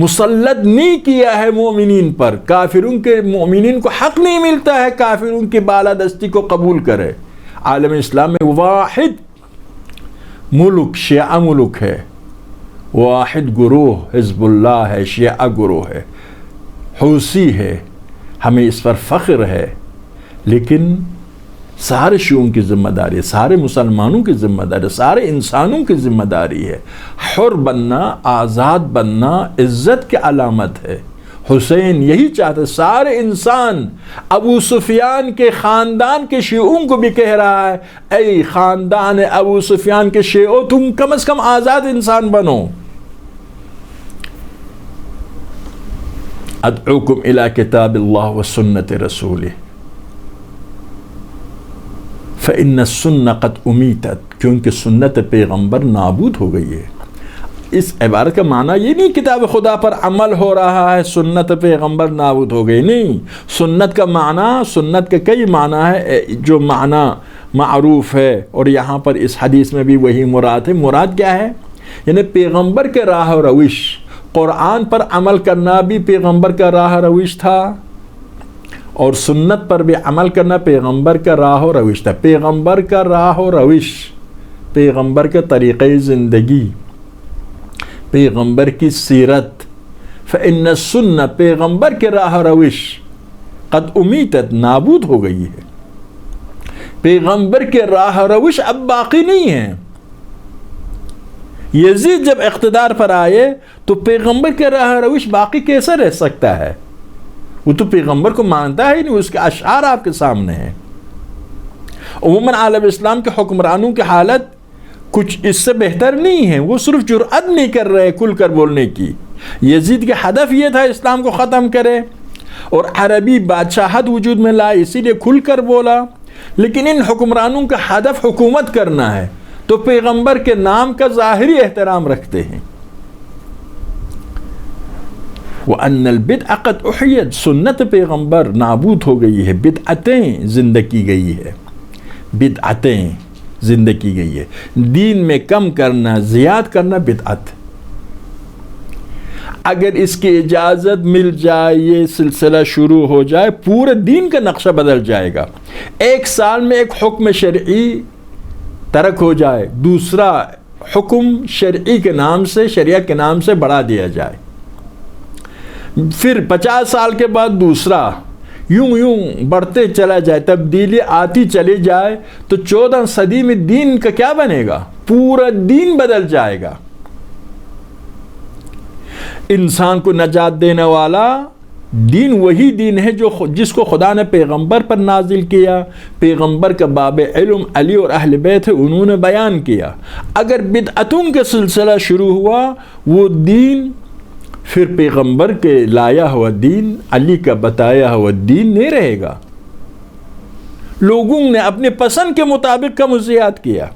مسلط نہیں کیا ہے مومنین پر. کافروں کے مومنین کو حق نہیں ملتا ہے کافروں کی بالادستی کو قبول کرے. عالم اسلام میں واحد ملک شیعہ ملک ہے، واحد گروہ حزب اللہ ہے، شیعہ گروہ ہے، حوثی ہے. ہمیں اس پر فخر ہے، لیکن سارے شیعوں کی ذمہ داری ہے، سارے مسلمانوں کی ذمہ داری ہے، سارے انسانوں کی ذمہ داری ہے. حر بننا، آزاد بننا عزت کی علامت ہے. حسین یہی چاہتے، سارے انسان. ابو سفیان کے خاندان کے شیعوں کو بھی کہہ رہا ہے، اے خاندان ابو سفیان کے شیعوں، تم کم از کم آزاد انسان بنو. ادعوکم الی کتاب اللہ و سنت رسولہ فإن السنة قد امیتت، کیونکہ سنت پیغمبر نابود ہو گئی ہے. اس عبارت کا معنی یہ نہیں کتاب خدا پر عمل ہو رہا ہے سنت پیغمبر نابود ہو گئی، نہیں. سنت کا معنی، سنت کا کئی معنی ہے جو معنی معروف ہے، اور یہاں پر اس حدیث میں بھی وہی مراد ہے. مراد کیا ہے؟ یعنی پیغمبر کے راہ و روش، قرآن پر عمل کرنا بھی پیغمبر کا راہ و روش تھا، اور سنت پر بھی عمل کرنا پیغمبر کا راہ و روش تھا. پیغمبر کا راہ و روش، پیغمبر کے طریقۂ زندگی، پیغمبر کی سیرت. فإن السنة، پیغمبر کے راہ و روش قد امیتت، نابود ہو گئی ہے. پیغمبر کے راہ و روش اب باقی نہیں ہے. یزید جب اقتدار پر آئے تو پیغمبر کے راہ و روش باقی کیسے رہ سکتا ہے؟ وہ تو پیغمبر کو مانتا ہے نہیں، اس کے اشعار آپ کے سامنے ہیں. عموماً عالم اسلام کے حکمرانوں کی حالت کچھ اس سے بہتر نہیں ہے. وہ صرف جرأت نہیں کر رہے کھل کر بولنے کی. یزید کا ہدف یہ تھا اسلام کو ختم کرے اور عربی بادشاہت وجود میں لائے، اسی لیے کھل کر بولا. لیکن ان حکمرانوں کا ہدف حکومت کرنا ہے تو پیغمبر کے نام کا ظاہری احترام رکھتے ہیں. وَأَنَّ الْبِدْعَ قَدْ أُحْيَتْ، سنت پیغمبر نابود ہو گئی ہے، بدعتیں زندہ کی گئی ہے، بدعتیں زندہ کی گئی ہے. دین میں کم کرنا، زیاد کرنا بدعت. اگر اس کی اجازت مل جائے، یہ سلسلہ شروع ہو جائے، پورے دین کا نقشہ بدل جائے گا. ایک سال میں ایک حکم شرعی ترک ہو جائے، دوسرا حکم شرعی کے نام سے، شریعت کے نام سے بڑھا دیا جائے، پھر 50 سال کے بعد دوسرا، یوں بڑھتے چلا جائے، تبدیلی آتی چلی جائے، تو 14 صدی میں دین کا کیا بنے گا؟ پورا دین بدل جائے گا. انسان کو نجات دینے والا دین وہی دین ہے جس کو خدا نے پیغمبر پر نازل کیا. پیغمبر کا باب علم علی اور اہل بیت ہے، انہوں نے بیان کیا. اگر بدعتوں کا سلسلہ شروع ہوا، وہ دین پھر پیغمبر کے لایا ہوا دین، علی کا بتایا ہوا دین نہیں رہے گا. لوگوں نے اپنے پسند کے مطابق کم و زیاد کیا،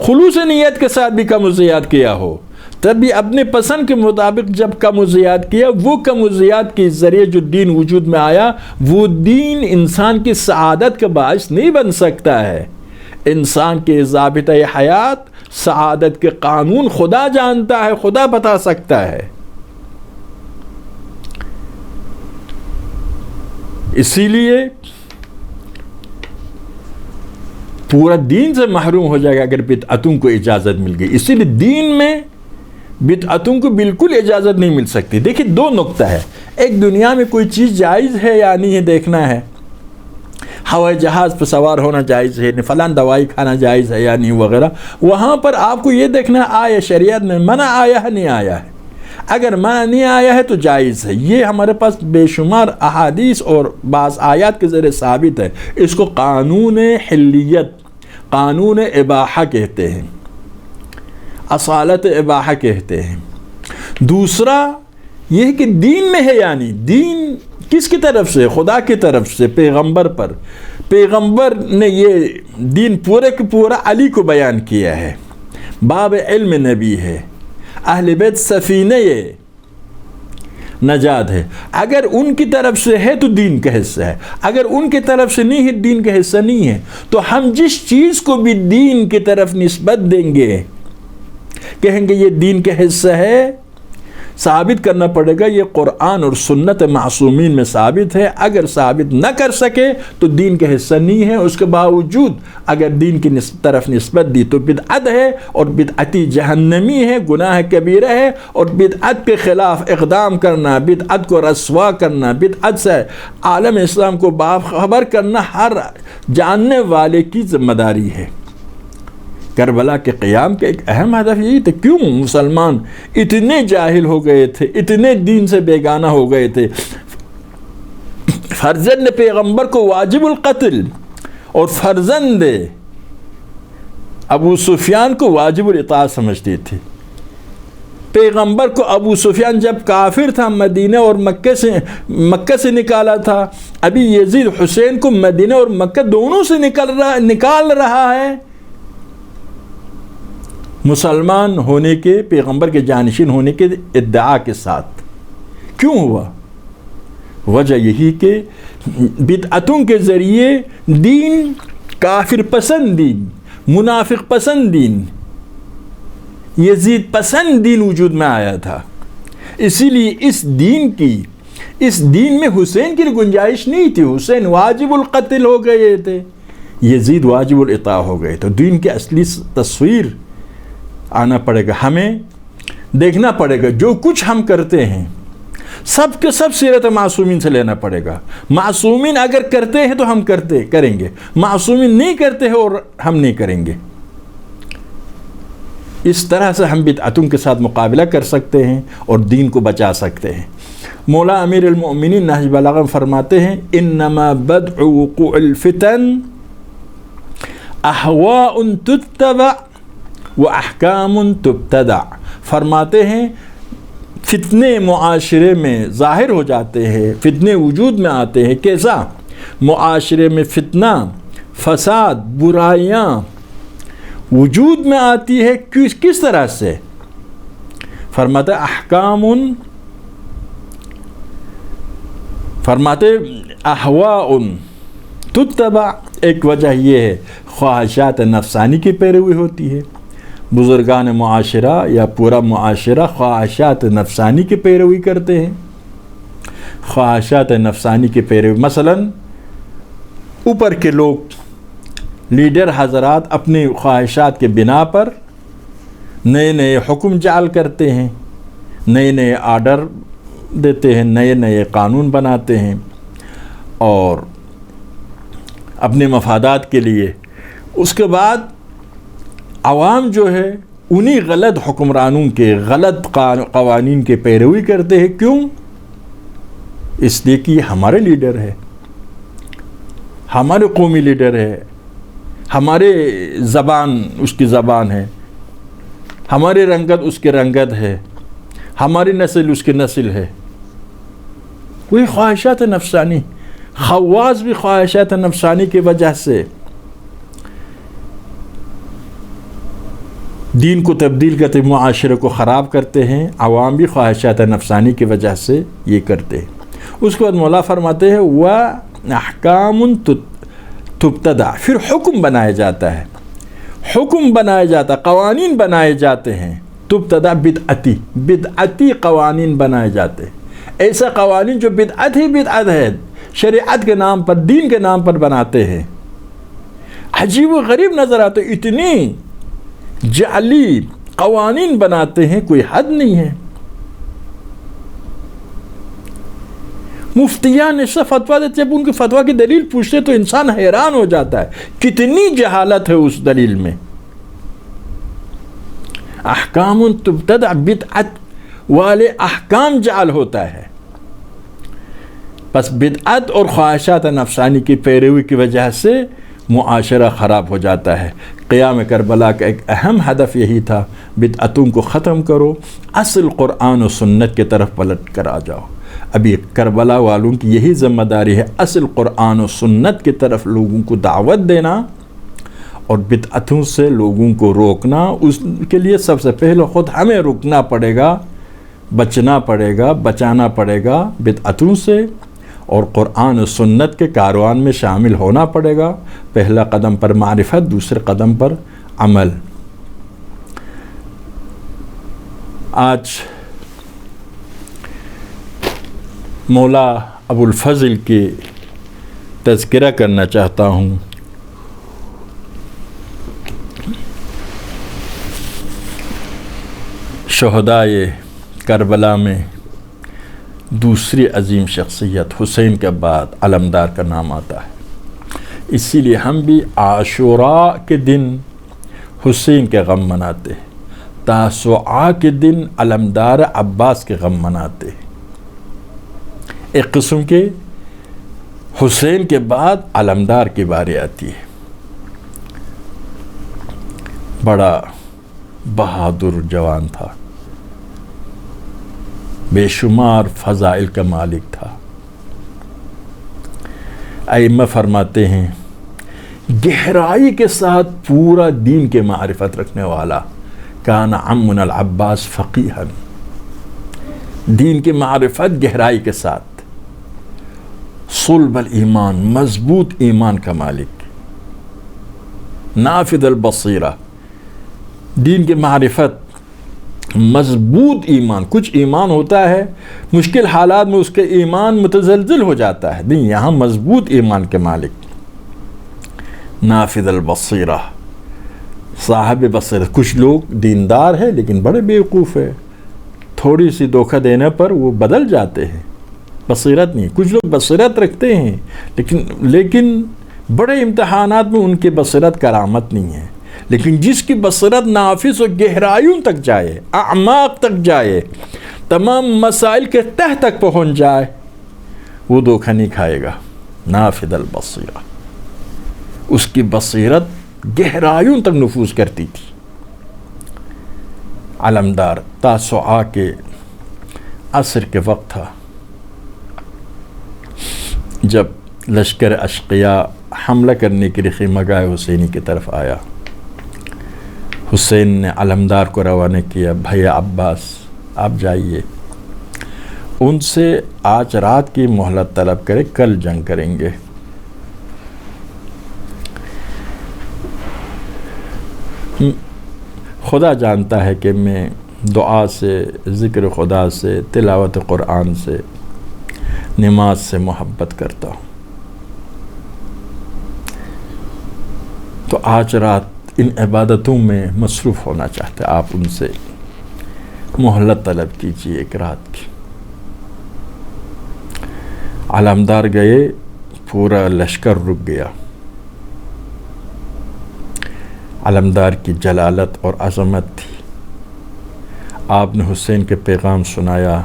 خلوص نیت کے ساتھ بھی کم و زیاد کیا ہو، تب بھی اپنے پسند کے مطابق جب کم و زیاد کیا، وہ کم و زیاد کے ذریعے جو دین وجود میں آیا، وہ دین انسان کی سعادت کا باعث نہیں بن سکتا ہے. انسان کے ضابطۂ حیات، سعادت کے قانون خدا جانتا ہے، خدا بتا سکتا ہے. اسی لیے پورا دین سے محروم ہو جائے گا اگر بدعتوں کو اجازت مل گئی. اسی لیے دین میں بدعتوں کو بالکل اجازت نہیں مل سکتی. دیکھیں، 2 نقطہ ہے. ایک، دنیا میں کوئی چیز جائز ہے یا نہیں ہے دیکھنا ہے. ہوائی جہاز پہ سوار ہونا جائز ہے، فلان دوائی کھانا جائز ہے یا نہیں وغیرہ. وہاں پر آپ کو یہ دیکھنا ہے آیا شریعت میں منع آیا ہے نہیں آیا ہے. اگر منع نہیں آیا ہے تو جائز ہے. یہ ہمارے پاس بے شمار احادیث اور بعض آیات کے ذریعے ثابت ہے. اس کو قانون حلیت، قانون اباحہ کہتے ہیں، اصالت اباحہ کہتے ہیں. دوسرا یہ کہ دین میں ہے، یعنی دین کس کی طرف سے؟ خدا کی طرف سے، پیغمبر پر. پیغمبر نے یہ دین پورے کے پورا علی کو بیان کیا ہے. باب علم نبی ہے، اہل بیت سفینہ نجات ہے. اگر ان کی طرف سے ہے تو دین کا حصہ ہے، اگر ان کی طرف سے نہیں ہے دین کا حصہ نہیں ہے. تو ہم جس چیز کو بھی دین کی طرف نسبت دیں گے، کہیں گے یہ دین کا حصہ ہے، ثابت کرنا پڑے گا یہ قرآن اور سنت معصومین میں ثابت ہے. اگر ثابت نہ کر سکے تو دین کا حصہ نہیں ہے. اس کے باوجود اگر دین کی طرف نسبت دی تو بدعت ہے, اور بدعتی جہنمی ہے, گناہ کبیرہ ہے. اور بدعت کے خلاف اقدام کرنا, بدعت کو رسوا کرنا, بدعت سے عالم اسلام کو باخبر کرنا ہر جاننے والے کی ذمہ داری ہے. کربلا کے قیام کا ایک اہم ہدف یہی تھا. کیوں مسلمان اتنے جاہل ہو گئے تھے, اتنے دین سے بیگانہ ہو گئے تھے؟ فرزند پیغمبر کو واجب القتل اور فرزند ابو سفیان کو واجب الاطاعت سمجھتے تھے. پیغمبر کو ابو سفیان جب کافر تھا, مدینہ اور مکہ سے نکالا تھا. ابھی یزید حسین کو مدینہ اور مکہ دونوں سے نکال رہا ہے. مسلمان ہونے کے, پیغمبر کے جانشین ہونے کے ادعا کے ساتھ. کیوں ہوا؟ وجہ یہی کہ بدعتوں کے ذریعے دین کافر پسند دین, منافق پسند دین, یزید پسند دین وجود میں آیا تھا. اسی لیے اس دین میں حسین کی گنجائش نہیں تھی. حسین واجب القتل ہو گئے تھے, یزید واجب الاطاع ہو گئے. تو دین کی اصلی تصویر آنا پڑے گا. ہمیں دیکھنا پڑے گا جو کچھ ہم کرتے ہیں سب کے سب سیرت معصومین سے لینا پڑے گا. معصومین اگر کرتے ہیں تو ہم کریں گے, معصومین نہیں کرتے ہیں اور ہم نہیں کریں گے. اس طرح سے ہم بدعتوں کے ساتھ مقابلہ کر سکتے ہیں اور دین کو بچا سکتے ہیں. مولا امیر المؤمنین نہج البلاغہ میں فرماتے ہیں انما بدع وقوع الفتن احواء تتبع واحکام تبتدع. فرماتے ہیں فتنے معاشرے میں ظاہر ہو جاتے ہیں, فتنے وجود میں آتے ہیں. کیسا؟ معاشرے میں فتنہ, فساد, برائیاں وجود میں آتی ہے. کس طرح سے؟ فرماتے احواء تتبع. ایک وجہ یہ ہے خواہشات نفسانی کی پیروی ہوتی ہے. بزرگان معاشرہ یا پورا معاشرہ خواہشات نفسانی کی پیروی کرتے ہیں. خواہشات نفسانی کی پیروی, مثلا اوپر کے لوگ لیڈر حضرات اپنی خواہشات کے بنا پر نئے نئے حکم جعل کرتے ہیں, نئے نئے آرڈر دیتے ہیں, نئے نئے قانون بناتے ہیں, اور اپنے مفادات کے لیے. اس کے بعد عوام جو ہے انہی غلط حکمرانوں کے, غلط قوانین کے پیروی کرتے ہیں. کیوں؟ اس لیے کہ یہ ہمارے لیڈر ہے, ہمارے قومی لیڈر ہے, ہمارے زبان اس کی زبان ہے, ہماری رنگت اس کی رنگت ہے, ہماری نسل اس کی نسل ہے. وہی خواہشات نفسانی. خواص بھی خواہشات نفسانی کی وجہ سے دین کو تبدیل کرتے, معاشرے کو خراب کرتے ہیں. عوام بھی خواہشات نفسانی کی وجہ سے یہ کرتے ہیں. اس کے بعد مولا فرماتے ہیں وَأَحْكَامٌ تُبْتَدَعْ. پھر حکم بنایا جاتا ہے, حکم بنایا جاتا, قوانین بنائے جاتے ہیں. تبتدع بدعتی قوانین بنائے جاتے ہیں. ایسا قوانین جو بدعت ہی بدعت ہے, شریعت کے نام پر, دین کے نام پر بناتے ہیں. عجیب و غریب نظر آتے, اتنی جعلی قوانین بناتے ہیں, کوئی حد نہیں ہے. مفتیان ایسا فتویٰ دیتے, جب ان کے فتویٰ کی دلیل پوچھتے تو انسان حیران ہو جاتا ہے کتنی جہالت ہے اس دلیل میں. احکام تبتدع, بدعت والے احکام جعل ہوتا ہے. بس بدعت اور خواہشات نفسانی کی پیروی کی وجہ سے معاشرہ خراب ہو جاتا ہے. قیام کربلا کا ایک اہم ہدف یہی تھا, بدعتوں کو ختم کرو, اصل قرآن و سنت کی طرف پلٹ کر آ جاؤ. ابھی کربلا والوں کی یہی ذمہ داری ہے, اصل قرآن و سنت کی طرف لوگوں کو دعوت دینا اور بدعتوں سے لوگوں کو روکنا. اس کے لیے سب سے پہلے خود ہمیں رکنا پڑے گا, بچنا پڑے گا, بچانا پڑے گا بدعتوں سے, اور قرآن و سنت کے کاروان میں شامل ہونا پڑے گا. پہلا قدم پر معرفت, دوسرے قدم پر عمل. آج مولا ابو الفضل کی تذکرہ کرنا چاہتا ہوں. شہدائے کربلا میں دوسری عظیم شخصیت حسین کے بعد علمدار کا نام آتا ہے. اسی لیے ہم بھی عاشوراء کے دن حسین کے غم مناتے ہیں، تاسوعاء کے دن علمدار عباس کے غم مناتے ہیں. ایک قسم کے حسین کے بعد علمدار کی باری آتی ہے. بڑا بہادر جوان تھا، بے شمار فضائل کا مالک تھا. ائمہ فرماتے ہیں گہرائی کے ساتھ پورا دین کے معرفت رکھنے والا. کان عمنا العباس فقیہا، دین کے معرفت گہرائی کے ساتھ. صلب الایمان، مضبوط ایمان کا مالک. نافذ البصیرہ، دین کے معرفت، مضبوط ایمان. کچھ ایمان ہوتا ہے مشکل حالات میں اس کے ایمان متزلزل ہو جاتا ہے، نہیں، یہاں مضبوط ایمان کے مالک. نافذ البصیرہ، صاحب بصیرت. کچھ لوگ دیندار ہیں لیکن بڑے بیوقوف ہیں، تھوڑی سی دھوکہ دینے پر وہ بدل جاتے ہیں. بصیرت نہیں. کچھ لوگ بصیرت رکھتے ہیں لیکن بڑے امتحانات میں ان کی بصیرت کرامت نہیں ہے. لیکن جس کی بصیرت نافذ و گہرائیوں تک جائے، اعماق تک جائے، تمام مسائل کے تہ تک پہنچ جائے، وہ دھوکہ نہیں کھائے گا. نافذ البصیرہ، اس کی بصیرت گہرائیوں تک نفوذ کرتی تھی. علمدار تاسوعاء کے عصر کے وقت تھا جب لشکر اشقیاء حملہ کرنے کے لیے خیمہ گاہ حسینی کی طرف آیا. حسین نے علمدار کو روانہ کیا، بھیا عباس آپ جائیے، ان سے آج رات کی مہلت طلب کرے، کل جنگ کریں گے. خدا جانتا ہے کہ میں دعا سے، ذکر خدا سے، تلاوت قرآن سے، نماز سے محبت کرتا ہوں. تو آج رات ان عبادتوں میں مصروف ہونا چاہتے، آپ ان سے مہلت طلب کیجیے ایک رات کی. علمدار گئے، پورا لشکر رک گیا. علمدار کی جلالت اور عظمت تھی. آپ نے حسین کے پیغام سنایا.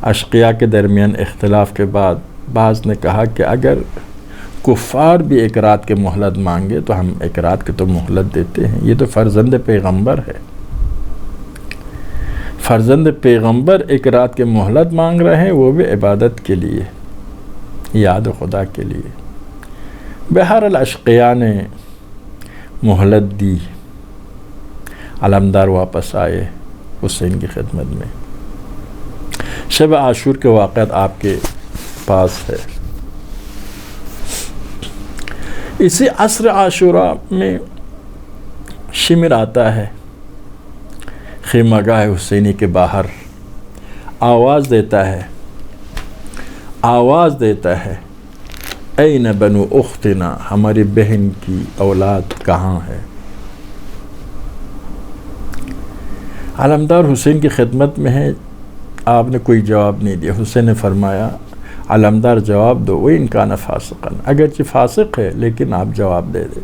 اشقیاء کے درمیان اختلاف کے بعد بعض نے کہا کہ اگر کفار بھی ایک رات کے مہلت مانگے تو ہم ایک رات کے تو مہلت دیتے ہیں. یہ تو فرزند پیغمبر ہے، فرزند پیغمبر ایک رات کے مہلت مانگ رہے ہیں، وہ بھی عبادت کے لیے، یاد خدا کے لیے. بہرحال اشقیاء نے مہلت دی. علمدار واپس آئے حسین کی خدمت میں. شب عاشور کے واقعات آپ کے پاس ہے. اسی عصر عاشوراء میں شمر آتا ہے، خیمہ گاہ حسینی کے باہر آواز دیتا ہے این بنو اختنا، ہماری بہن کی اولاد کہاں ہے. علمدار حسین کی خدمت میں ہے، آپ نے کوئی جواب نہیں دیا. حسین نے فرمایا علمدار جواب دو، وَإِنْ كَانَ فَاسِقًا، اگرچہ فاسق ہے لیکن آپ جواب دے دیں.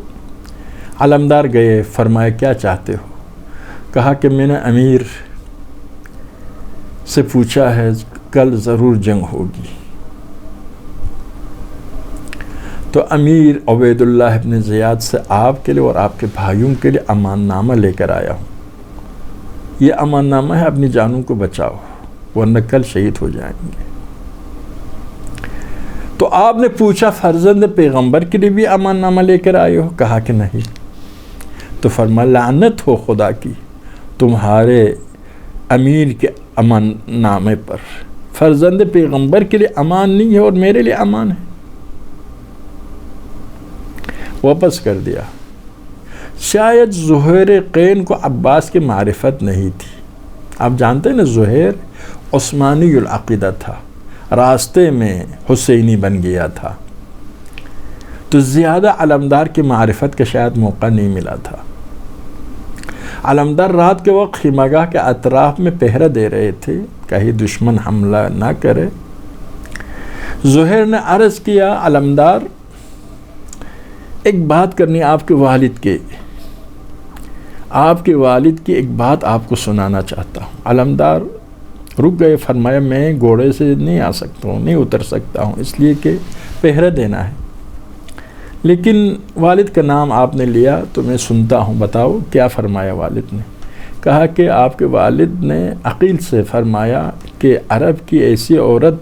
علمدار گئے، فرمایا کیا چاہتے ہو؟ کہا کہ میں نے امیر سے پوچھا ہے کل ضرور جنگ ہوگی. تو امیر عبید اللہ ابن زیاد سے آپ کے لیے اور آپ کے بھائیوں کے لیے امان نامہ لے کر آیا ہوں. یہ امان نامہ ہے، اپنی جانوں کو بچاؤ ورنہ کل شہید ہو جائیں گے. تو آپ نے پوچھا فرزند پیغمبر کے لیے بھی امان نامہ لے کر آئے ہو؟ کہا کہ نہیں. تو فرمایا لعنت ہو خدا کی تمہارے امیر کے امان نامے پر. فرزند پیغمبر کے لیے امان نہیں ہے اور میرے لیے امان ہے. واپس کر دیا. شاید زہیر قین کو عباس کی معرفت نہیں تھی. آپ جانتے ہیں نا، زہیر عثمانی العقیدہ تھا، راستے میں حسینی بن گیا تھا، تو زیادہ علمدار کی معرفت کا شاید موقع نہیں ملا تھا۔ علمدار رات کے وقت خیمگاہ کے اطراف میں پہرہ دے رہے تھے، کہیں دشمن حملہ نہ کرے۔ زہیر نے عرض کیا، علمدار ایک بات کرنی آپ کے والد کی ایک بات آپ کو سنانا چاہتا ہوں۔ علمدار رک گئے، فرمایا میں گھوڑے سے نہیں آ سکتا ہوں، نہیں اتر سکتا ہوں، اس لیے کہ پہرہ دینا ہے، لیکن والد کا نام آپ نے لیا تو میں سنتا ہوں، بتاؤ کیا فرمایا والد نے؟ کہا کہ آپ کے والد نے عقیل سے فرمایا کہ عرب کی ایسی عورت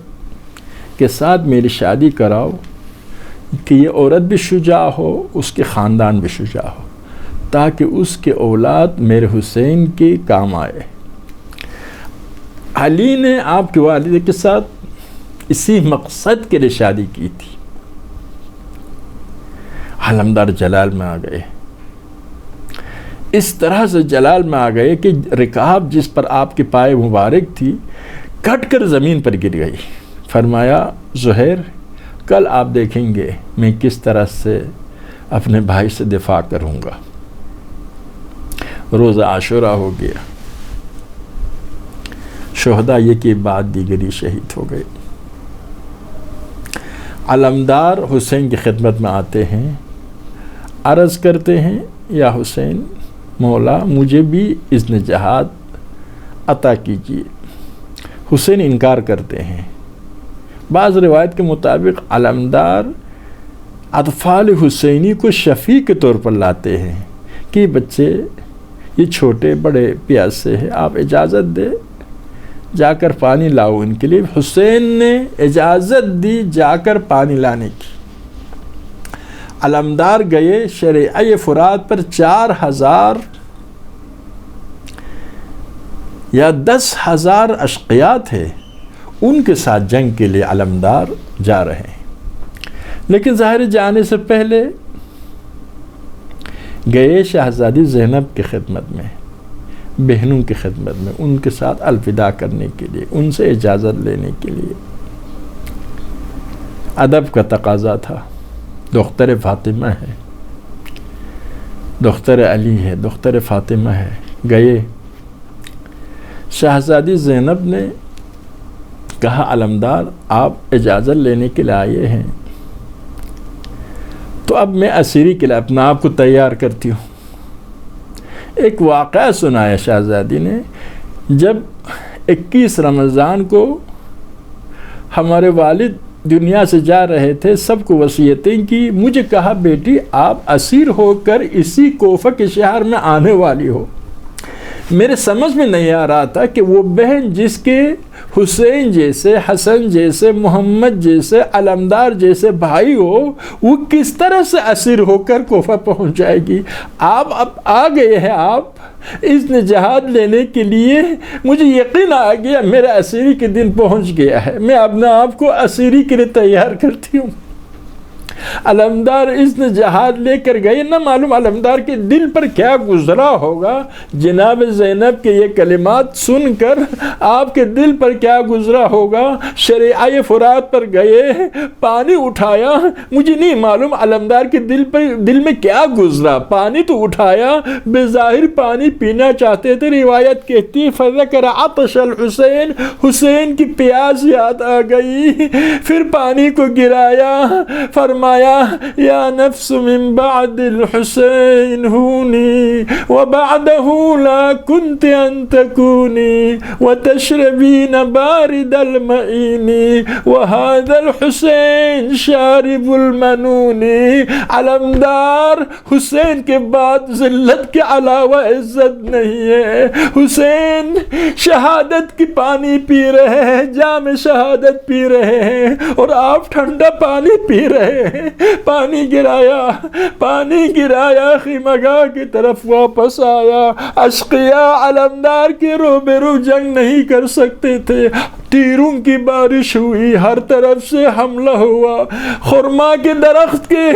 کے ساتھ میری شادی کراؤ کہ یہ عورت بھی شجاع ہو، اس کے خاندان بھی شجاع ہو، تاکہ اس کے اولاد میرے حسین کے کام آئے۔ علی نے آپ کے والد کے ساتھ اسی مقصد کے لیے شادی کی تھی۔ علمدار جلال میں آ گئے، اس طرح سے جلال میں آ گئے کہ رکاب جس پر آپ کے پائے مبارک تھی کٹ کر زمین پر گر گئی۔ فرمایا، زہیر کل آپ دیکھیں گے میں کس طرح سے اپنے بھائی سے دفاع کروں گا۔ روزہ عاشورہ ہو گیا، شہداء یہ کے بعد دیگری شہید ہو گئے۔ علمدار حسین کی خدمت میں آتے ہیں، عرض کرتے ہیں، یا حسین مولا مجھے بھی اذن جہاد عطا کیجیے۔ حسین انکار کرتے ہیں۔ بعض روایت کے مطابق علمدار اطفال حسینی کو شفیع کے طور پر لاتے ہیں کہ بچے یہ چھوٹے بڑے پیاسے ہیں، آپ اجازت دے جا کر پانی لاؤ ان کے لیے۔ حسین نے اجازت دی جا کر پانی لانے کی۔ علمدار گئے، شریعہ فرات پر 4000 یا 10,000 اشقیاء تھے، ان کے ساتھ جنگ کے لیے علمدار جا رہے ہیں، لیکن ظاہر جانے سے پہلے گئے شہزادی زینب کی خدمت میں، بہنوں کی خدمت میں، ان کے ساتھ الوداع کرنے کے لیے، ان سے اجازت لینے کے لیے۔ ادب کا تقاضا تھا، دختر فاطمہ ہے، دختر علی ہے، دختر فاطمہ ہے۔ گئے، شہزادی زینب نے کہا، علمدار آپ اجازت لینے کے لیے آئے ہیں تو اب میں اسیری کے لیے اپنا آپ کو تیار کرتی ہوں۔ ایک واقعہ سنایا شہزادی نے، جب 21 رمضان کو ہمارے والد دنیا سے جا رہے تھے، سب کو وصیتیں کی، مجھے کہا بیٹی آپ اسیر ہو کر اسی کوفہ کے شہر میں آنے والی ہو۔ میرے سمجھ میں نہیں آ رہا تھا کہ وہ بہن جس کے حسین جیسے، حسن جیسے، محمد جیسے، علمدار جیسے بھائی ہو، وہ کس طرح سے اسیر ہو کر کوفہ پہنچ جائے گی۔ آپ اب آ گئے ہیں، آپ اذن جہاد لینے کے لیے، مجھے یقین آ گیا میرا اسیری کے دن پہنچ گیا ہے، میں اپنے آپ کو اسیری کے لیے تیار کرتی ہوں۔ علمدار اذن جہاد لے کر گئے، نہ معلوم علمدار کے دل پر کیا گزرا ہوگا، جناب زینب کے یہ کلمات سن کر آپ کے دل پر کیا گزرا ہوگا۔ شریعہ فرات پر گئے، پانی اٹھایا، مجھے نہیں معلوم علمدار کے دل میں کیا گزرا، پانی تو اٹھایا، بظاہر پانی پینا چاہتے تھے، روایت کہتی ہے فذکر عطش الحسین، حسین کی پیاس یاد آ گئی، پھر پانی کو گرایا، فرمایا یا نفس من بعد الحسین ہونی وبعدہ لا کنت ان تکونی وتشربین بارد المعین وهذا الحسین شارب المنون۔ علمدار حسین کے بعد ذلت کے علاوہ عزت نہیں ہے، حسین شہادت کی پانی پی رہے ہیں، جام شہادت پی رہے ہیں، اور آپ ٹھنڈا پانی پی رہے ہیں۔ پانی گرایا خیمگاہ کی طرف واپس آیا. اشقیاء علمدار کے روبرو جنگ نہیں کر سکتے تھے. تیروں کی بارش ہوئی, ہر طرف سے حملہ ہوا. خرما کے درخت کے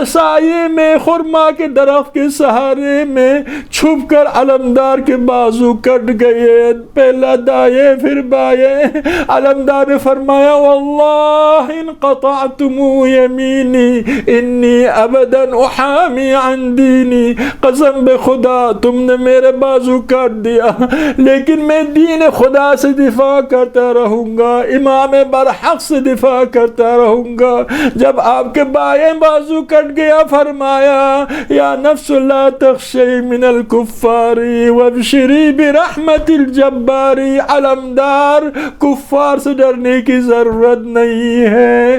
سائے میں, خرما کے درخت کے سہارے میں چھپ کر علمدار کے بازو کٹ گئے, پہلا دائیں پھر بائیں. علمدار نے فرمایا واللہ ان قطعتم یمینی انی ابدا احامی عن دینی, قسم بے خدا تم نے میرے بازو کاٹ دیا لیکن میں دین خدا سے دفاع کرتا رہوں گا, امام برحق سے دفاع کرتا رہوں گا. جب آپ کے بائیں بازو کٹ گیا فرمایا یا نفس لا تخشی من الکفار وابشری برحمت الجبار. علمدار کفار سے ڈرنے کی ضرورت نہیں ہے,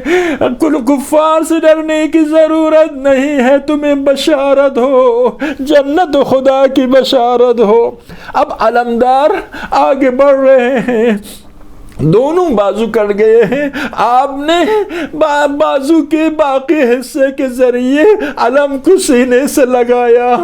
کفار سے ڈرنے کی ضرورت نہیں ہے, تمہیں بشارت ہو, جنت خدا کی بشارت ہو. اب علمدار آگے بڑھ رہے ہیں, دونوں بازو کٹ گئے ہیں. آپ نے بازو کے باقی حصے کے ذریعے علم کو سینے سے لگایا,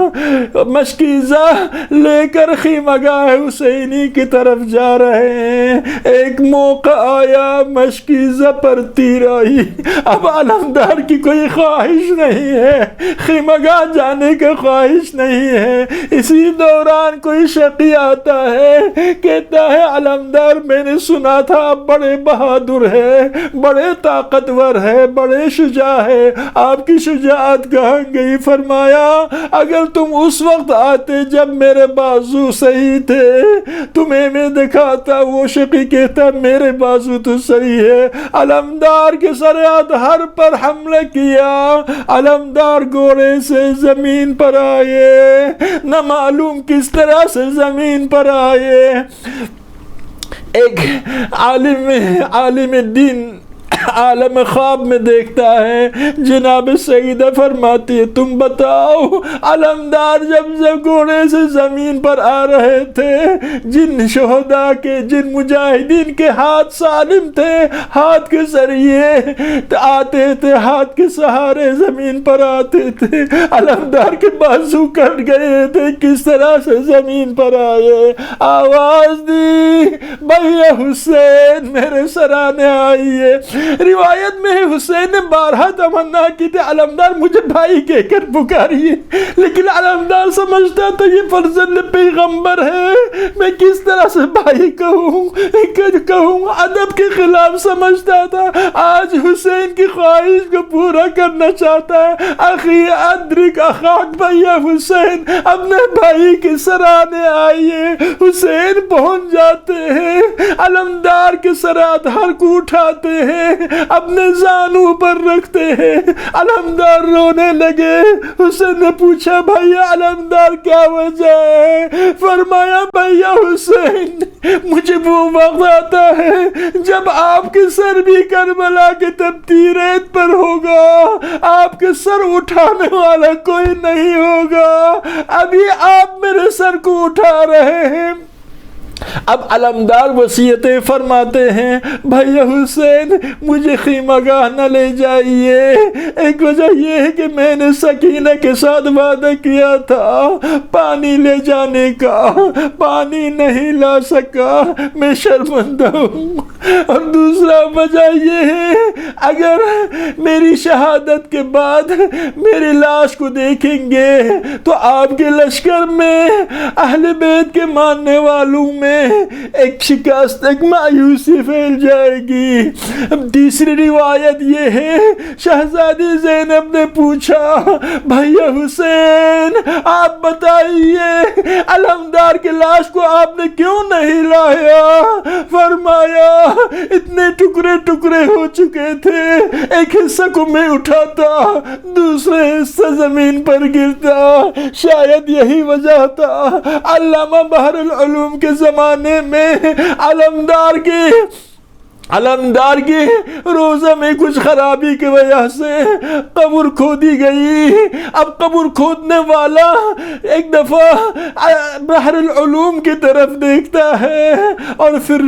مشکیزہ لے کر خیمگاہ حسینی کی طرف جا رہے ہیں. ایک موقع آیا, مشکیزہ پر تیر آئی. اب علمدار کی کوئی خواہش نہیں ہے, خیمگاہ جانے کا خواہش نہیں ہے. اسی دوران کوئی شقی آتا ہے, کہتا ہے علمدار میں نے سنا تھا آپ بڑے بہادر ہے, بڑے طاقتور ہے, بڑے شجاع ہے, آپ کی شجاعت کہاں گئی؟ فرمایا اگر تم اس وقت آتے جب میرے بازو صحیح تھے تمہیں میں دکھاتا. وہ شقی کہتا میرے بازو تو صحیح ہے. علمدار کے سر اطہر پر حملہ کیا, علمدار گھوڑے سے زمین پر آئے, نہ معلوم کس طرح سے زمین پر آئے. ایک عالم دین عالم خواب میں دیکھتا ہے, جناب سیدہ فرماتی ہے تم بتاؤ علمدار جب گھوڑے سے زمین پر آ رہے تھے, جن شہداء کے, جن مجاہدین کے ہاتھ سالم تھے, ہاتھ کے ذریعے آتے تھے, ہاتھ کے سہارے زمین پر آتے تھے, علمدار کے بازو کٹ گئے تھے, کس طرح سے زمین پر آئے. آواز دی بھیا حسین میرے سرانے آئیے. روایت میں حسین نے بارہا تمنا کی تھی علمدار مجھے بھائی کہہ کر پکاریے, لیکن علمدار سمجھتا تھا یہ فرزند پیغمبر ہے, میں کس طرح سے بھائی کہوں, ادب کے خلاف سمجھتا تھا. آج حسین کی خواہش کو پورا کرنا چاہتا ہے. اخی ادرک اخاک بھیا حسین, اپنے بھائی کے سرانے آئیے. حسین پہنچ جاتے ہیں, علمدار کے سرات ہر کو اٹھاتے ہیں, اپنے زانوں پر رکھتے ہیں. علمدار رونے لگے. حسین نے پوچھا بھیا علمدار کیا وجہ ہے؟ فرمایا بھیا حسین مجھے وہ وقت آتا ہے جب آپ کے سر بھی کربلا کے تپتی ریت پر ہوگا, آپ کے سر اٹھانے والا کوئی نہیں ہوگا. ابھی آپ میرے سر کو اٹھا رہے ہیں. اب علمدار وصیتیں فرماتے ہیں بھیا حسین مجھے خیمہ گاہ نہ لے جائیے. ایک وجہ یہ ہے کہ میں نے سکینہ کے ساتھ وعدہ کیا تھا پانی لے جانے کا, پانی نہیں لا سکا, میں شرمندہ ہوں. اور دوسرا وجہ یہ ہے اگر میری شہادت کے بعد میری لاش کو دیکھیں گے تو آپ کے لشکر میں اہل بیت کے ماننے والوں میں ایک شکست, ایک مایوسی پھیل جائے گی. تیسری روایت یہ ہے شہزادی زینب نے پوچھا بھیا حسین آپ بتائیے علمدار کے لاش کو آپ نے کیوں نہیں لایا؟ فرمایا اتنے ٹکڑے ٹکڑے ہو چکے تھے, ایک حصہ کو میں اٹھاتا دوسرے حصہ زمین پر گرتا. شاید یہی وجہ تھا علامہ بحر العلوم کے زمانے میں علمدار کے علمدار کے روزہ میں کچھ خرابی کی وجہ سے قبر کھودی گئی. اب قبر کھودنے والا ایک دفعہ بحر العلوم کی طرف دیکھتا ہے اور پھر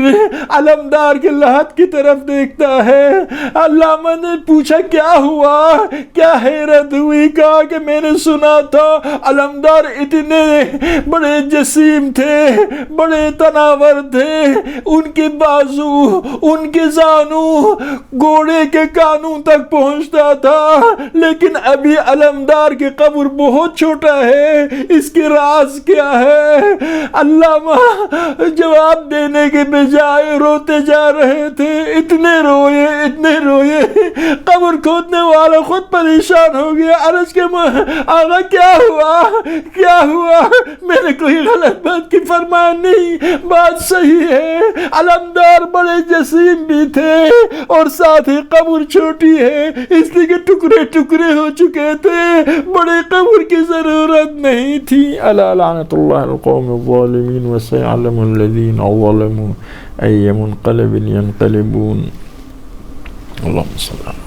علمدار کے لحد کی طرف دیکھتا ہے. علامہ نے پوچھا کیا ہوا, کیا حیرت ہوئی؟ کہا کہ میں نے سنا تھا علمدار اتنے بڑے جسیم تھے, بڑے تناور تھے, ان کے بازو, ان کے زانو گھوڑے کے کانوں تک پہنچتا تھا, لیکن ابھی علمدار کی قبر بہت چھوٹا ہے, اس کے راز کیا ہے؟ علامہ جواب دینے کے بجائے روتے جا رہے تھے. اتنے روئے قبر کھودنے والا خود پریشان ہو گیا. عرض کے آقا کیا ہوا؟ میں نے کوئی غلط بات کی فرمایا نہیں, بات صحیح ہے. علمدار بڑے جسیم بھی تھے اور ساتھ ہی قبر چھوٹی ہے, اس لیے کہ ٹکڑے ہو چکے تھے, بڑے قبر کی ضرورت نہیں تھی. الا لعنت اللہ القوم الظالمین وسيعلم الذین ظلموا ای منقلب ينقلبون. اللهم صل